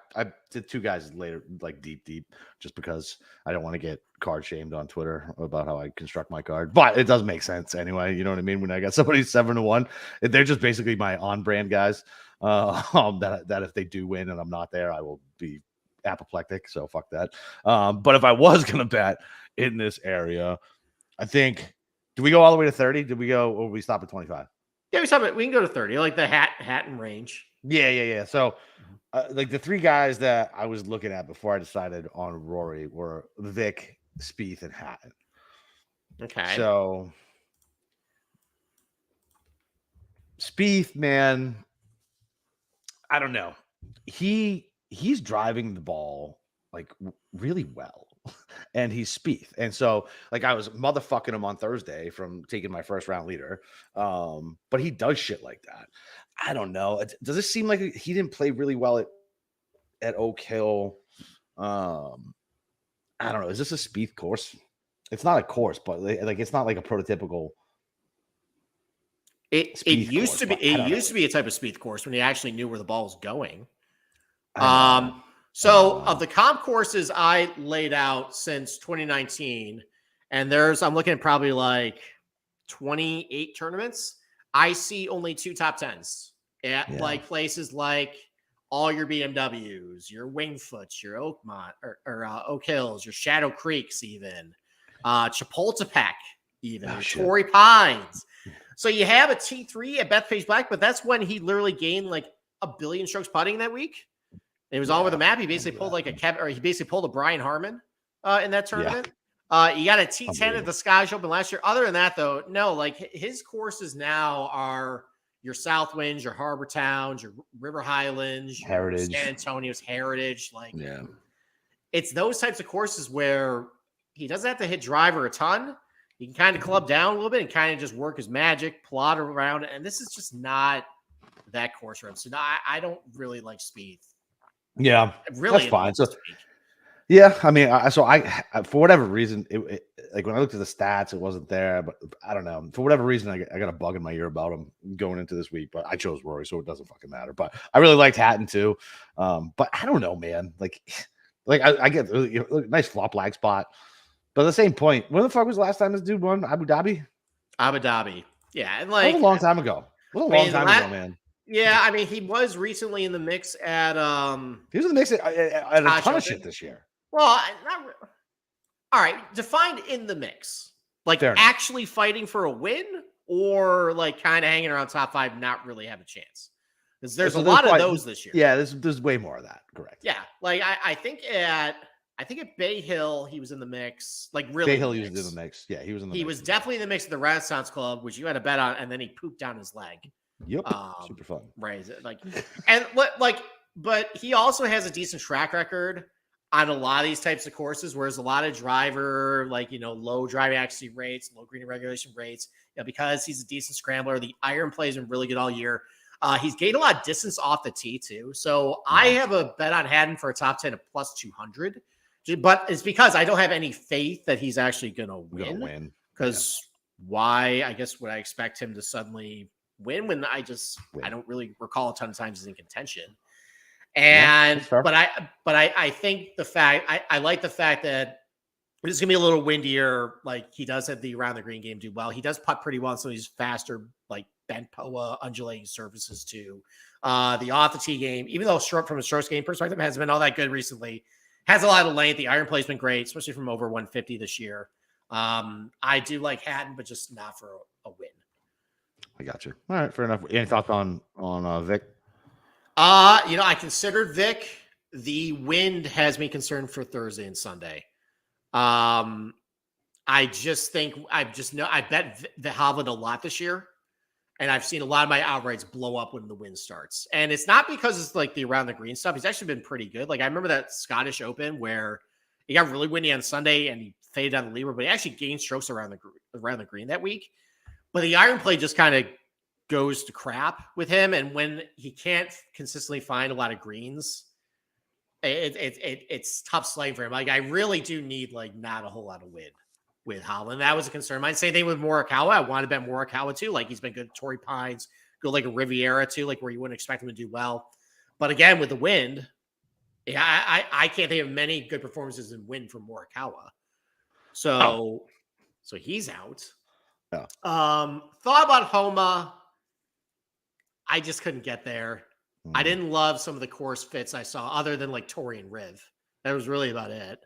did 2 guys later, like deep, just because I don't want to get card shamed on Twitter about how I construct my card. But it does make sense anyway. You know what I mean? When I got somebody 7-1, they're just basically my on-brand guys. That if they do win and I'm not there, I will be apoplectic. So fuck that. But if I was gonna bet in this area, I think. Do we go all the way to 30? Did we go, or we stop at 25? Yeah, we can go to 30, like the Hatton range. Yeah. So, like the 3 guys that I was looking at before I decided on Rory were Vic, Spieth, and Hatton. Okay. So, Spieth, man, I don't know. He's driving the ball like really well, and he's Spieth, and so like I was motherfucking him on Thursday from taking my first round leader, but he does shit like that. I don't know. Does it seem like he didn't play really well at Oak Hill? I don't know. Is this a Spieth course? It's not a course, but like it's not like a prototypical. It used to be a type of Spieth course when you actually knew where the ball was going. So of the comp courses I laid out since 2019, and I'm looking at probably like 28 tournaments. I see only 2 top 10s at like places like all your BMWs, your Wingfoots, your Oakmont or Oak Hills, your Shadow Creeks, even Chapultepec, even Torrey Pines. So you have a T3 at Bethpage Black, but that's when he literally gained like 1 billion strokes putting that week. And it was all over the map. He basically pulled like he basically pulled a Brian Harmon in that tournament. You got a T10 at the Scottish Open last year. Other than that, though, no, like his courses now are your Southwinds, your Harbor Towns, your River Highlands, Heritage, San Antonio's Heritage. Like, it's those types of courses where he doesn't have to hit driver a ton. He can kind of club down a little bit and kind of just work his magic, plot around. And this is just not that course run. So I don't really like Spieth. Yeah, really, that's fine. So, yeah, I mean, I for whatever reason, it like when I looked at the stats, it wasn't there. But I don't know, for whatever reason, I got a bug in my ear about him going into this week. But I chose Rory, so it doesn't fucking matter. But I really liked Hatton too. But I don't know, man. Like I get nice flop lag spot. But at the same point, when the fuck was the last time this dude won Abu Dhabi? Abu Dhabi, yeah, and like that was a long time ago. It was a long time ago, man. Yeah, I mean, he was recently in the mix at he was in the mix at a ton of shit this year. Well, not all right. Defined in the mix, like actually fighting for a win, or like kind of hanging around top 5, not really have a chance. Because there's a lot of those this year. Yeah, there's way more of that. Correct. Yeah, like I think at Bay Hill he was in the mix. Like really, Bay Hill he was in the mix. Yeah, he was in the. He was definitely in the mix of the Renaissance Club, which you had a bet on, and then he pooped down his leg. Yep, super fun. Right, like, and but he also has a decent track record on a lot of these types of courses, whereas a lot of driver, low driving accuracy rates, low green regulation rates, because he's a decent scrambler. The iron play has been really good all year. He's gained a lot of distance off the tee too. So I have a bet on Haddon for a top 10 of plus 200, but it's because I don't have any faith that he's actually going to win. Because why? I guess would I expect him to suddenly win when I don't really recall a ton of times he's in contention. And but I think the fact I like the fact that it's gonna be a little windier. Like he does have the around the green game do well. He does putt pretty well on some of these faster like bent POA undulating surfaces too. The off the tee game, even though from a strokes game perspective hasn't been all that good recently, has a lot of length. The iron play's been great, especially from over 150 this year. I do like Hatton, but just not for a win. I got you. All right, fair enough. Any thoughts on Vic? I considered Vic. The wind has me concerned for Thursday and Sunday. I just think I bet the Hovland a lot this year, and I've seen a lot of my outrights blow up when the wind starts. And it's not because it's like the around the green stuff. He's actually been pretty good. Like I remember that Scottish Open where he got really windy on Sunday and he faded down the leader, but he actually gained strokes around the green that week. But the iron play just kind of goes to crap with him, and when he can't consistently find a lot of greens, it's tough sledding for him. Like I really do need like not a whole lot of wind with Hovland. That was a concern. I'd say they with Morikawa. I want to bet Morikawa too. Like he's been good at Torrey Pines, go like a Riviera too, like where you wouldn't expect him to do well. But again, with the wind, yeah, I can't think of many good performances in wind from Morikawa. So he's out. Yeah. Thought about Homa. I just couldn't get there. I didn't love some of the course fits I saw, other than like Torrey and Riv. That was really about it.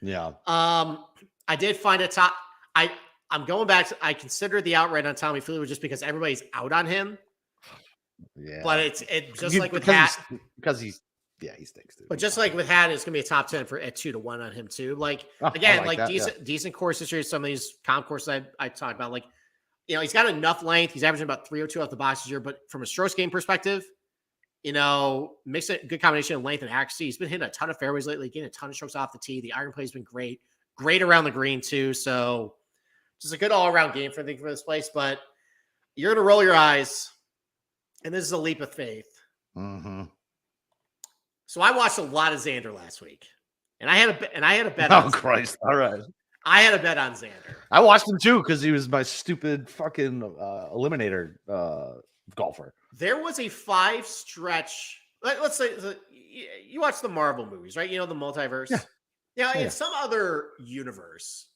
Yeah. I did find a top. I'm going back to, I consider the outright on Tommy Fleetwood just because everybody's out on him. Yeah. But it's just like with Hat. Because he stinks, dude. But just like with Hat, it's gonna be a top 10 at 2-1 on him too. Like again, like that, decent course history. Some of these comp courses I talked about, like, you know, he's got enough length. He's averaging about 302 off the box this year. But from a strokes game perspective, you know, mix a good combination of length and accuracy. He's been hitting a ton of fairways lately, getting a ton of strokes off the tee. The iron play has been great around the green too. So just a good all around game for this place. But you're gonna roll your eyes, and this is a leap of faith. Mm-hmm. So I watched a lot of Xander last week, and I had a bet. Oh Christ! All right, I had a bet on Xander. I watched him too because he was my stupid fucking eliminator golfer. There was a 5 stretch. Let's say you watch the Marvel movies, right? You know, the multiverse. Yeah. Now, in some other universe,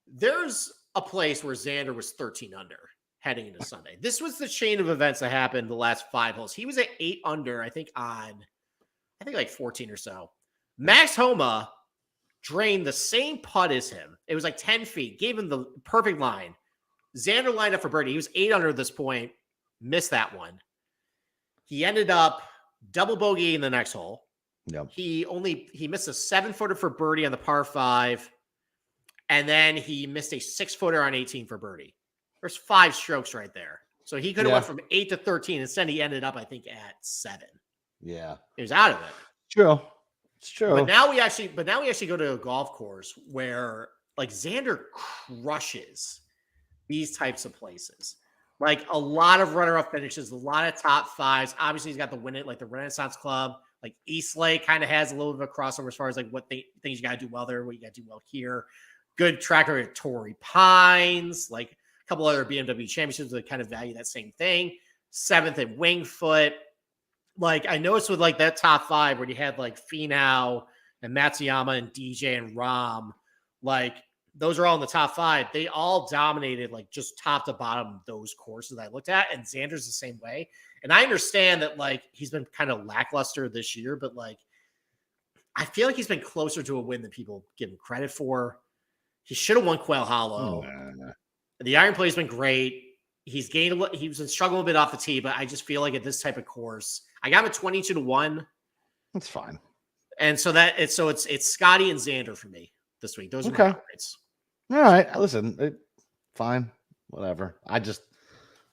there's a place where Xander was 13 under heading into Sunday. This was the chain of events that happened the last 5 holes. He was at 8 under, I think like 14 or so. Max Homa drained the same putt as him. It was like 10 feet, gave him the perfect line. Xander lined up for birdie. He was 8 under at this point, missed that one. He ended up double bogey in the next hole. Yep. He missed a 7-footer for birdie on the par 5, and then he missed a 6-footer on 18 for birdie. There's 5 strokes right there. So he could have went from 8 to 13. Instead, he ended up, I think, at 7. Yeah. He was out of it. True. It's true. But now we actually go to a golf course where like Xander crushes these types of places. Like a lot of runner-up finishes, a lot of top 5s. Obviously, he's got the win it, like the Renaissance Club. Like Eastlake kind of has a little bit of a crossover as far as like what things you got to do well there, what you got to do well here. Good track record at Torrey Pines, like a couple other BMW championships that kind of value that same thing. 7th at Wingfoot. Like I noticed with like that top 5 where you had like Finau and Matsuyama and DJ and Rahm, like those are all in the top 5. They all dominated like just top to bottom those courses I looked at, and Xander's the same way. And I understand that like he's been kind of lackluster this year, but like I feel like he's been closer to a win than people give him credit for. He should have won Quail Hollow. The iron play has been great. He's been struggling a bit off the tee, but I just feel like at this type of course, I got him at 22-1. That's fine. And so it's Scotty and Xander for me this week. Those are my favorites. All right. Listen, fine. Whatever. I don't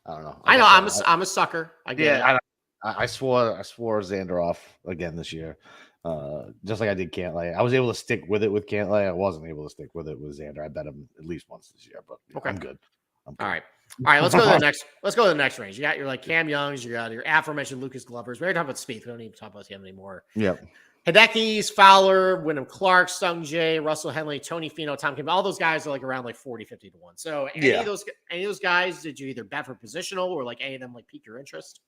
know. I know I'm a sucker. I get it. I swore Xander off again this year. Just like I did Cantlay. I was able to stick with it with Cantlay. I wasn't able to stick with it with Xander. I bet him at least once this year, but I'm good. All right. Let's go to the next. Let's go to the next range. You got your like Cam Youngs. You got your aforementioned Lucas Glovers. We already talked about Spieth. We don't need to talk about him anymore. Yep. Hideki's, Fowler, Wyndham Clark, Sung Jae, Russell Henley, Tony Finau, Tom Kim. All those guys are like around like 40, 50-1. So any of those guys, did you either bet for positional or like any of them like pique your interest?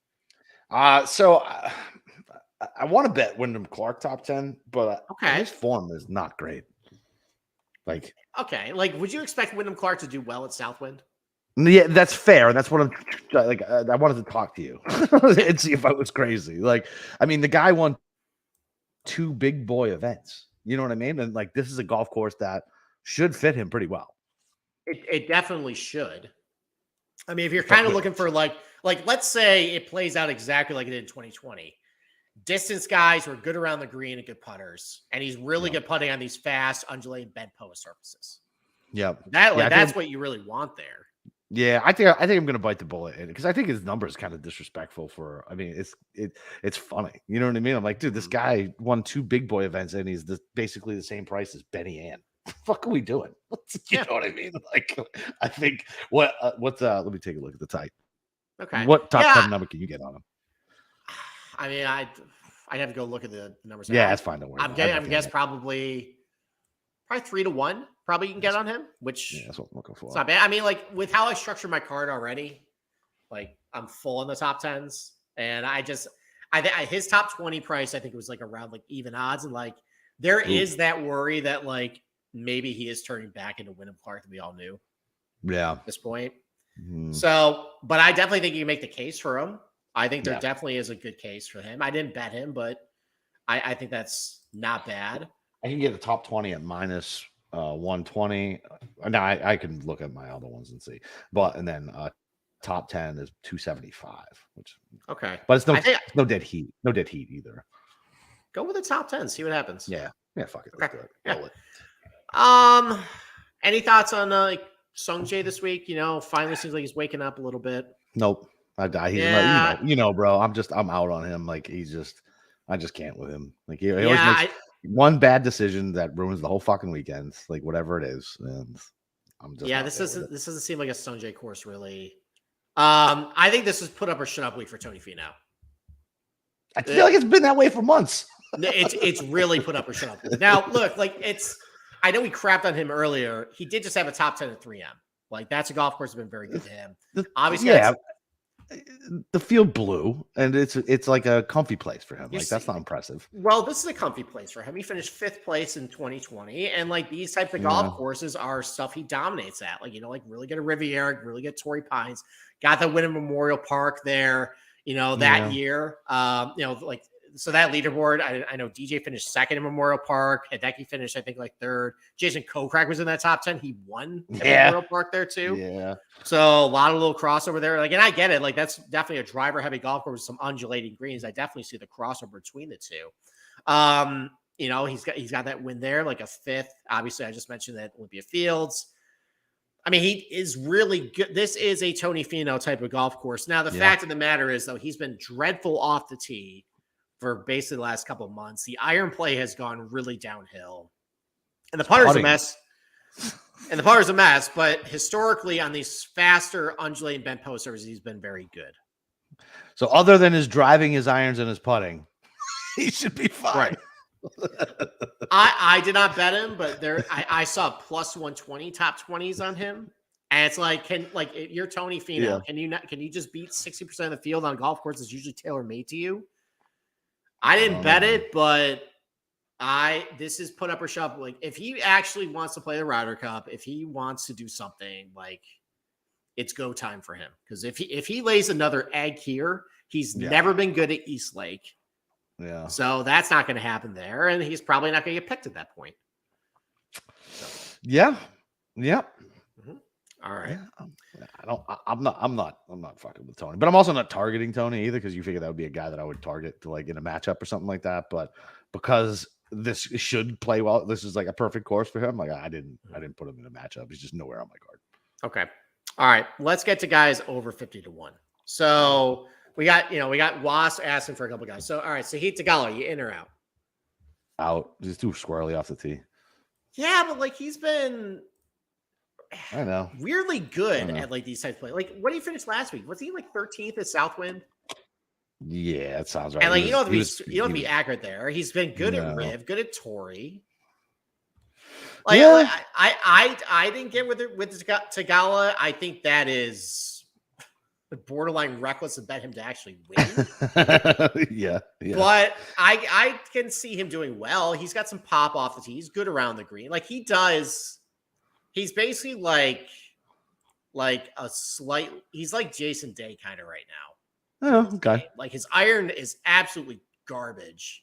So I want to bet Wyndham Clark top 10, but his form is not great. Like would you expect Wyndham Clark to do well at Southwind? Yeah, that's fair. That's what I'm like. I wanted to talk to you and see if I was crazy. Like, I mean, the guy won 2 big boy events. You know what I mean? And like, this is a golf course that should fit him pretty well. It definitely should. I mean, if you're kind of looking for like let's say it plays out exactly like it did in 2020. Distance guys who are good around the green and good putters, and he's really good putting on these fast, undulating bent post surfaces. Yep. That's what you really want there. Yeah, I think I'm gonna bite the bullet in because I think his number is kind of disrespectful for. I mean, it's funny. You know what I mean? I'm like, dude, this guy won 2 big boy events and he's basically the same price as Benny Ann. What the fuck are we doing? You know what I mean? Like, I think what's let me take a look at the type. Okay. What top 10 number can you get on him? I mean, I'd have to go look at the numbers. Yeah, that's fine. Don't worry. I'm guess probably 3-1. Probably you can get on him, which that's what I'm looking for. It's not bad. I mean, like with how I structured my card already, like I'm full in the top 10s, and I his top 20 price, I think it was like around like even odds. And like, there is that worry that like maybe he is turning back into Wyndham Clark that we all knew. Yeah. At this point. So, but I definitely think you can make the case for him. I think there definitely is a good case for him. I didn't bet him, but I think that's not bad. I can get a top 20 at minus 120. Now I can look at my other ones and see, and then top 10 is 275, which okay, but it's no dead heat, either. Go with the top 10, see what happens. Yeah, fuck it. Okay. Yeah. Any thoughts on like Sung Jae this week? Finally seems like he's waking up a little bit. Nope. I die. Bro. I'm out on him. Like I just can't with him. Like he always makes one bad decision that ruins the whole fucking weekend. Like whatever it is, and I'm just this doesn't seem like a Sung Jae course really. I think this is put up or shut up week for Tony Finau. I feel like it's been that way for months. It's really put up or shut up. Now look, like I know we crapped on him earlier. He did just have a top 10 at 3M. Like that's a golf course that's been very good to him. Obviously, the field blew, and it's like a comfy place for him. Like that's not impressive. Well, this is a comfy place for him. He finished 5th place in 2020, and like these types of golf courses are stuff he dominates at. Like like really good at Riviera, really good at Torrey Pines. Got the Wyndham Memorial Park there. That year. Like. So that leaderboard, I know DJ finished 2nd in Memorial Park. Hideki finished, I think, like 3rd. Jason Kokrak was in that top 10. He won at Memorial Park there too. Yeah. So a lot of little crossover there. Like, and I get it. Like, that's definitely a driver-heavy golf course with some undulating greens. I definitely see the crossover between the two. He's got that win there, like a 5th. Obviously, I just mentioned that Olympia Fields. I mean, he is really good. This is a Tony Finau type of golf course. Now, the fact of the matter is, though, he's been dreadful off the tee for basically the last couple of months. The iron play has gone really downhill. And the putter's a mess. But historically on these faster undulating bent post surfaces, he's been very good. So other than his driving, his irons, and his putting, he should be fine. Right. I did not bet him, but I saw plus 120 top 20s on him. And it's like, you're Tony Finau. Can you just beat 60% of the field on golf courses usually tailor-made to you? I didn't bet it, but this is put up or shut up. Like if he actually wants to play the Ryder Cup, if he wants to do something, like it's go time for him. Because if he lays another egg here, he's never been good at East Lake. Yeah. So that's not going to happen there, and he's probably not going to get picked at that point. So. Yeah. Yep. All right. I'm not fucking with Tony, but I'm also not targeting Tony either because you figure that would be a guy that I would target to like in a matchup or something like that. But because this should play well, this is like a perfect course for him. Like I didn't put him in a matchup. He's just nowhere on my card. Okay. All right. Let's get to guys over 50-1. So we got Wasp asking for a couple guys. So all right. So Sahith Theegala, you in or out? Out. He's too squirrely off the tee. Yeah, but like he's been. I know. Weirdly good at like these types of play. Like what did he finish last week? Was he like 13th at Southwind? Yeah, that sounds right. And like you don't have to be accurate there. He's been good at Riv, good at Torrey. Like I didn't get with Theegala. I think that is borderline reckless to bet him to actually win. yeah. But I can see him doing well. He's got some pop off the tee. He's good around the green. Like he does. He's basically like he's like Jason Day kind of right now. Oh, okay. Like his iron is absolutely garbage.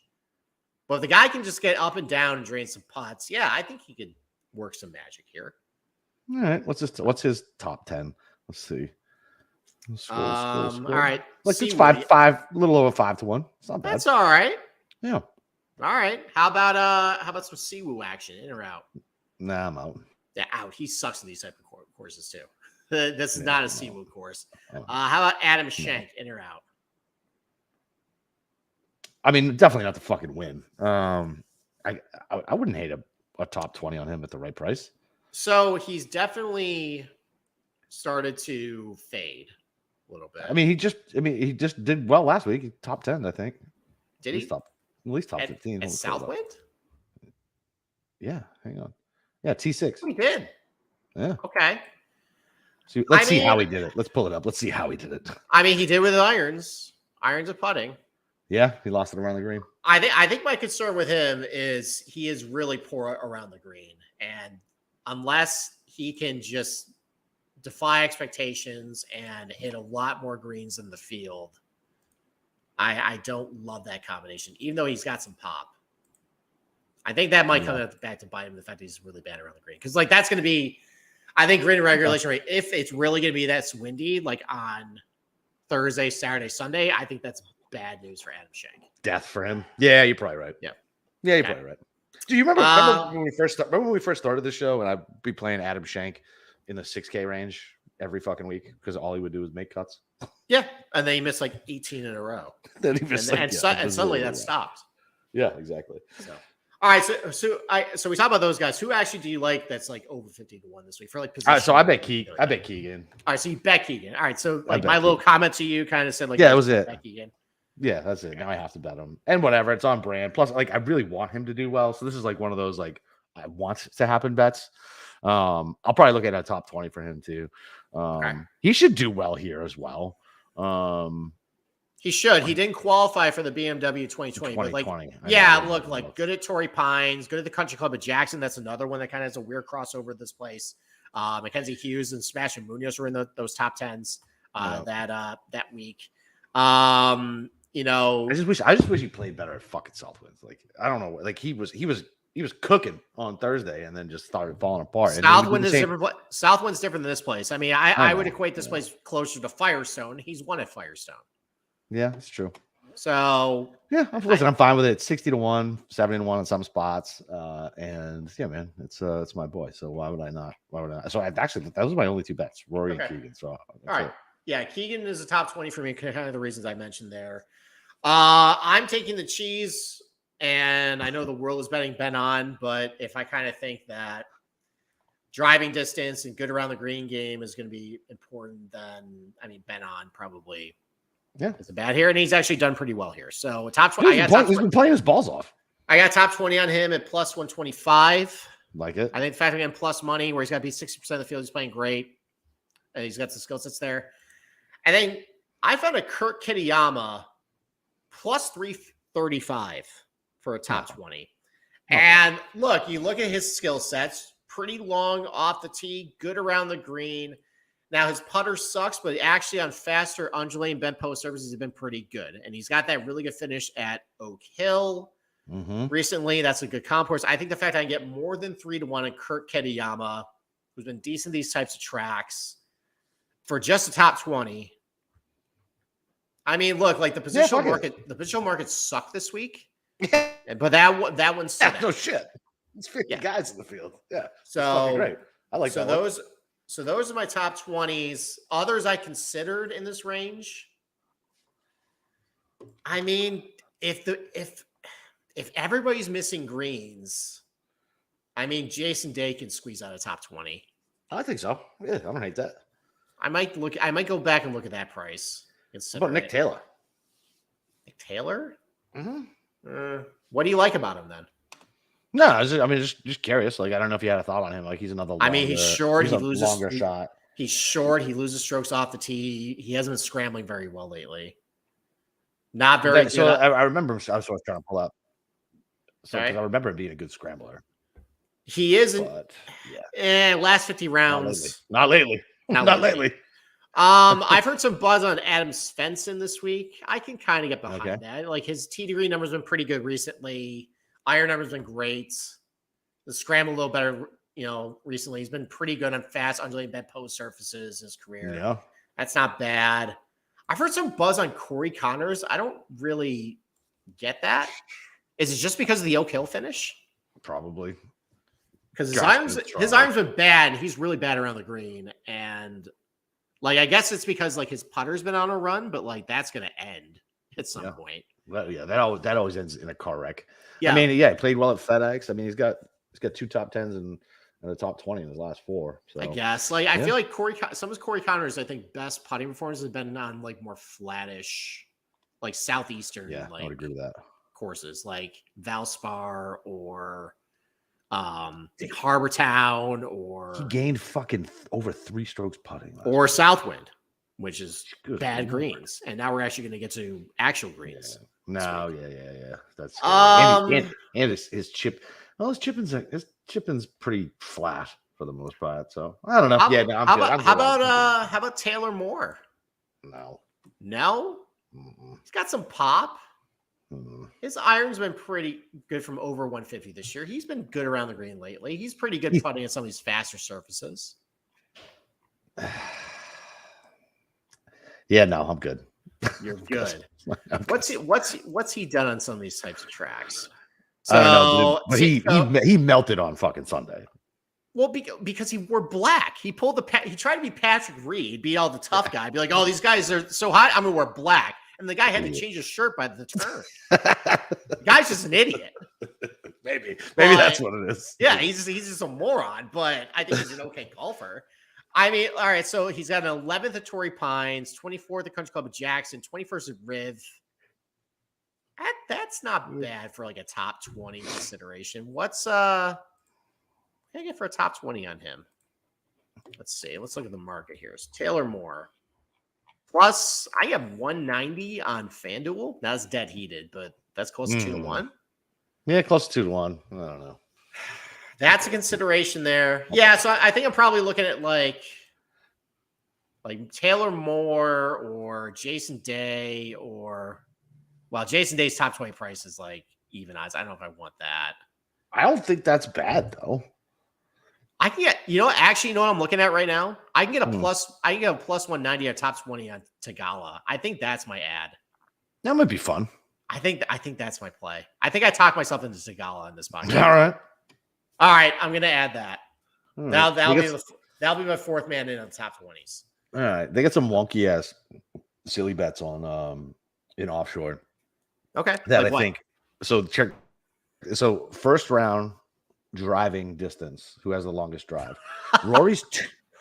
But if the guy can just get up and down and drain some putts, yeah, I think he could work some magic here. All right. What's his top 10? Let's see. Scroll. All right. Like it's 5, a little over 5-1. It's not bad. That's all right. Yeah. All right. How about some Siwoo action, in or out? Nah, I'm out. Yeah, out. He sucks in these type of courses too. This is not a Siwoo course. How about Adam Schenk, in or out? I mean, definitely not the fucking win. I wouldn't hate a top 20 on him at the right price. So he's definitely started to fade a little bit. I mean, he just did well last week. Top 10, I think. Did he? At least top 15. At Southwind? Yeah, hang on. Yeah, T6. He did. Yeah. Okay. So let's see how he did it. Let's pull it up. Let's see how he did it. I mean, he did with irons. Irons of putting. Yeah, he lost it around the green. I think my concern with him is he is really poor around the green, and unless he can just defy expectations and hit a lot more greens in the field, I don't love that combination. Even though he's got some pop, I think that might come back to bite him. The fact that he's really bad around the green, because like that's going to be, I think green regulation rate. If it's really going to be that windy, like on Thursday, Saturday, Sunday, I think that's bad news for Adam Schenk. Death for him. Yeah, you're probably right. Yeah, you're probably right. Do you remember when we first started this show and I'd be playing Adam Schenk in the 6K range every fucking week because all he would do was make cuts? Yeah, and then he missed like 18 in a row. Then he missed and suddenly that stopped. Yeah, exactly. So, all right, so we talk about those guys. Who actually do you like that's like over 50 to 1 this week for like position? All right, so I bet Keegan. All right, so you bet Keegan. All right, so like my little comment to you kind of said like, yeah, that was it. Bet Keegan. Yeah, that's it. Now I have to bet him. And whatever, it's on brand. Plus, like, I really want him to do well. So this is like one of those like I want to happen bets. I'll probably look at a top 20 for him too. Okay. He should do well here as well. He should. He didn't qualify for the BMW 2020, but like, look, like good at Torrey Pines, good at the Country Club at Jackson. That's another one that kind of has a weird crossover at this place. Mackenzie Hughes and Sebastian Munoz were in those top 10s that week. You know, I just wish he played better at fucking Southwind. Like, I don't know, like he was cooking on Thursday and then just started falling apart. Southwind is different. Southwind's different than this place. I mean, I would equate this place closer to Firestone. He's won at Firestone. Yeah, that's true. So yeah, I'm fine with it. 60 to 1, 70 to 1 in some spots. And yeah, man, it's my boy. So why would I not? So that was my only two bets, Rory and Keegan. So all right. Yeah, Keegan is a top 20 for me, kind of the reasons I mentioned there. I'm taking the cheese, and I know the world is betting Ben on, but if I kind of think that driving distance and good around the green game is going to be important, then I mean Ben on probably is a bad here, and he's actually done pretty well here. So top 20, he's been playing his balls off. I got top 20 on him at plus 125. Like it. I think factoring in plus money, where he's got to be 60% of the field, he's playing great. And he's got the skill sets there. And then I found a Kurt Kitayama plus 335 for a top 20. And look, you look at his skill sets, pretty long off the tee, good around the green. Now his putter sucks, but actually on faster undulating bent post surfaces, he's been pretty good. And he's got that really good finish at Oak Hill recently. That's a good comp course. I think the fact I can get more than 3 to 1 in Kurt Kitayama, who's been decent these types of tracks, for just a top 20. I mean, look, like the positional market sucked this week. But that one stood out. No shit. It's 50 guys in the field. Yeah. So great. I like that. So those are my top 20s. Others I considered in this range. I mean, if everybody's missing greens, I mean, Jason Day can squeeze out a top 20. I think so. Yeah, I don't hate that. I might go back and look at that price. What about Nick Taylor? Nick Taylor? Mm-hmm. What do you like about him then? No, just curious. Like, I don't know if you had a thought on him. Like, he's another. He's short. He loses longer shot. He's short. He loses strokes off the tee. He hasn't been scrambling very well lately. Not very. So I remember. I was trying to pull up. So I remember him being a good scrambler. He isn't. Last 50 rounds. Not lately. Not lately. I've heard some buzz on Adam Svensson this week. I can kind of get behind that. Like his tee degree numbers have been pretty good recently. Iron numbers have been great. The scramble a little better, recently. He's been pretty good on fast undulating bent post surfaces in his career. Yeah. That's not bad. I've heard some buzz on Corey Connors. I don't really get that. Is it just because of the Oak Hill finish? Probably. Because his irons been bad. He's really bad around the green. And like, I guess it's because like his putter's been on a run, but like that's going to end at some point. Well, yeah, that always ends in a car wreck. Yeah. I mean, he played well at FedEx. I mean, he's got 2 top 10s and a top 20 in his last 4. So I guess I feel like some of Corey Connors, I think best putting performances have been on like more flattish, like southeastern. Yeah, I would agree with that. Courses like Valspar or Harbor Town, or he gained fucking over 3 strokes putting, or Southwind, which is bad greens. And now we're actually going to get to actual greens. No, yeah. That's scary. And his chip. Well, his chipping's pretty flat for the most part. So I don't know. How, Yeah, no, I'm how good. about how about Taylor Moore? No. No, he's got some pop. Mm-mm. His iron's been pretty good from over 150 this year. He's been good around the green lately. He's pretty good putting at some of these faster surfaces. Yeah, no, I'm good. You're good. What's he done on some of these types of tracks? So, I don't know, but he melted on fucking Sunday. Well, because he wore black. He tried to be Patrick Reed, be all the tough guy, be like, oh, these guys are so hot, I'm gonna wear black. And the guy had to change his shirt by the turn. The guy's just an idiot. Maybe that's what it is. Yeah, he's just a moron, but I think he's an okay golfer. I mean, all right, so he's got an 11th at Torrey Pines, 24th at Country Club of Jackson, 21st at Riv. That's not bad for like a top 20 consideration. What can I get for a top 20 on him? Let's see. Let's look at the market here. It's Taylor Moore. Plus, I have 190 on FanDuel. That's dead heated, but that's close to 2-1. Yeah, close to 2-1. I don't know. That's a consideration there. Yeah, so I think I'm probably looking at like Taylor Moore or Jason Day Jason Day's top 20 price is like even odds. I don't know if I want that. I don't think that's bad though. I can get, actually, you know what I'm looking at right now? I can get a plus 190 or top 20 on Tagala. I think that's my ad. That might be fun. I think that's my play. I think I talked myself into Tagala on this podcast. All right. I'm gonna add that. That'll be my fourth man in on the top 20s. All right. They got some wonky ass silly bets on in offshore. Okay. That like I think so. Check. So first round driving distance. Who has the longest drive? Rory's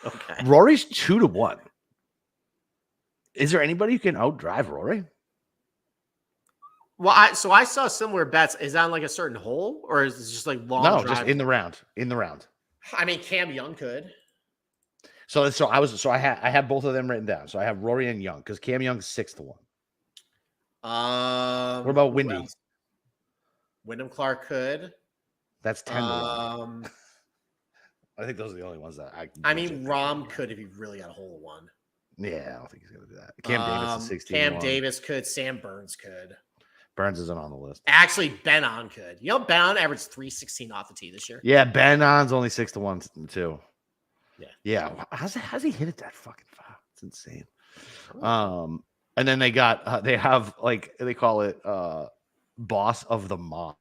2-1. Is there anybody who can outdrive Rory? Well, I saw similar bets. Is that on like a certain hole, or is it just like long? No, just in the round. I mean, Cam Young could. So I had both of them written down. So I have Rory and Young because Cam Young's 6-1. What about Windy? Wyndham Clark could. That's 10-1. I think those are the only ones that I mean, Rahm could if he really got a hole of one. Yeah, I don't think he's gonna do that. Cam Davis is 16. Cam Davis could. Sam Burns could. Burns isn't on the list. Actually, Ben On could. Ben On averaged 316 off the tee this year. Yeah, Ben On's only 6-1 too. Yeah. How's he hit it that fucking far? It's insane. And then they have like they call it boss of the Moss.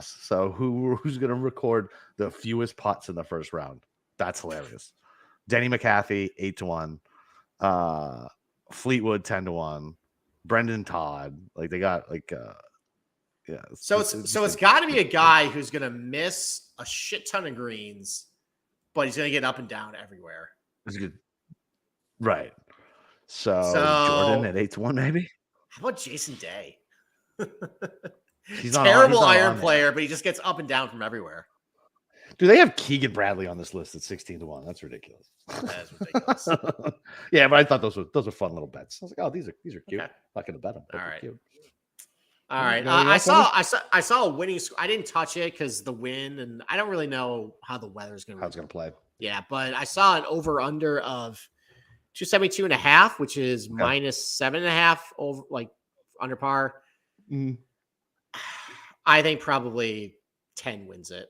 So who's gonna record the fewest putts in the first round? That's hilarious. Denny McCarthy 8-1. Fleetwood 10-1. Brendan Todd, like they got like yeah. So it's got to be a guy who's gonna miss a shit ton of greens, but he's gonna get up and down everywhere. It's good, right? So Jordan at 8-1, maybe. How about Jason Day? He's terrible iron player, but he just gets up and down from everywhere. Do they have Keegan Bradley on this list at 16-1? That's ridiculous. That is ridiculous. Yeah, but I thought those were fun little bets. I was like, oh, these are cute. Okay. Not gonna bet them. All right. Cute. All right. I saw a winning. I didn't touch it because the wind, and I don't really know how the weather's gonna. How it's gonna play. Yeah, but I saw an over under of 272.5, which is minus 7.5 over, like under par. Mm. I think probably 10 wins it.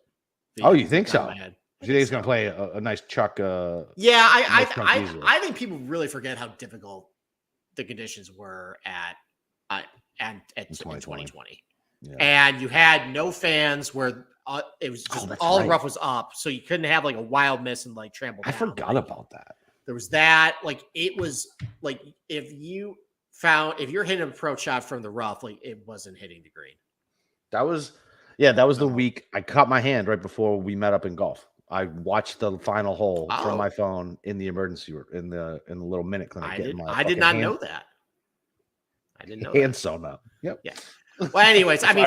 Oh, you think so? You think he's going to play a nice chuck? Yeah, I think people really forget how difficult the conditions were at 2020. Yeah. And you had no fans where it was just all the rough was up, so you couldn't have like a wild miss and like trample down. I forgot about that. There was that. Like it was like if you're hitting an approach shot from the rough, like it wasn't hitting the green. That was the week I caught my hand right before we met up in golf. I watched the final hole from my phone in the emergency room in the little minute clinic. I did not know that. I didn't know. And so now, yep. Yeah. Well, anyways, I mean,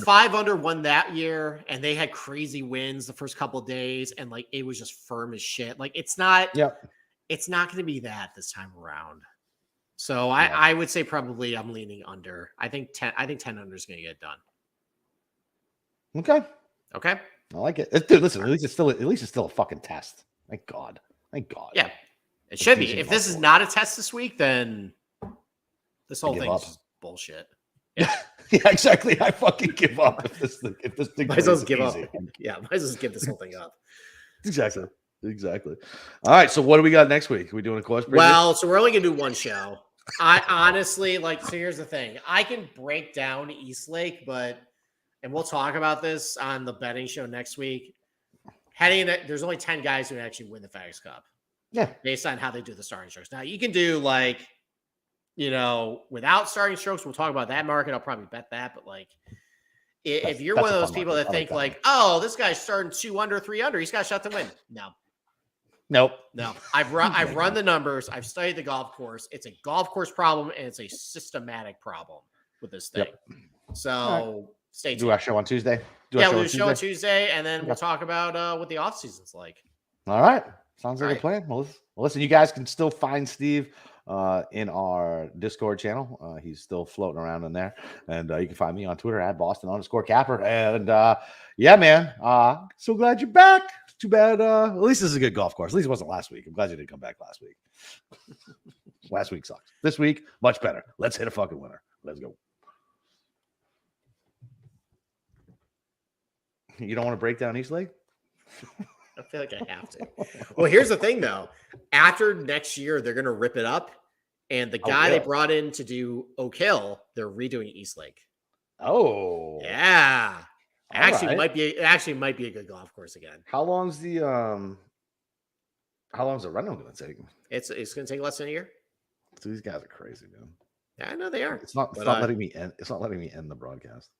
five under won that year, and they had crazy wins the first couple of days, and like it was just firm as shit. Like it's not. Yep. It's not going to be that this time around. So I would say probably I'm leaning under. I think 10 under is going to get done. Okay. Okay. I like it. Dude, listen, at least it's still a fucking test. Thank God. Yeah. It should be. If this is not a test this week, then this whole thing is bullshit. Yeah. Yeah, exactly. I fucking give up if this thing might as well give up. Yeah, might as well give this whole thing up. Exactly. All right. So what do we got next week? Are we doing a course preview? Well, so we're only gonna do one show. I honestly so here's the thing. I can break down Eastlake, and we'll talk about this on the betting show next week. There's only 10 guys who actually win the FedEx Cup. Yeah. Based on how they do the starting strokes. Now you can do without starting strokes, we'll talk about that market. I'll probably bet that, but if you're one of those people that think oh, this guy's starting 2 under, 3 under, he's got a shot to win. No. I've run the numbers. I've studied the golf course. It's a golf course problem, and it's a systematic problem with this thing. Yep. So stay tuned. Do our show on Tuesday. We'll do a show on Tuesday, and then we'll talk about what the off season's like. All right. Sounds like a plan. Well, listen, you guys can still find Steve in our Discord channel. He's still floating around in there. And you can find me on Twitter at Boston_Capper. And yeah, man, so glad you're back. Too bad. At least this is a good golf course. At least it wasn't last week. I'm glad you didn't come back last week. Last week sucked. This week, much better. Let's hit a fucking winner. Let's go. You don't want to break down Eastlake? I feel like I have to. Well, here's the thing, though. After next year, they're going to rip it up. And the guy they brought in to do Oak Hill, they're redoing Eastlake. Oh. Yeah. Actually, might be a good golf course again. How long's the rental going to take? It's going to take less than a year. So these guys are crazy, man. Yeah, I know they are. It's not letting me end. It's not letting me end the broadcast.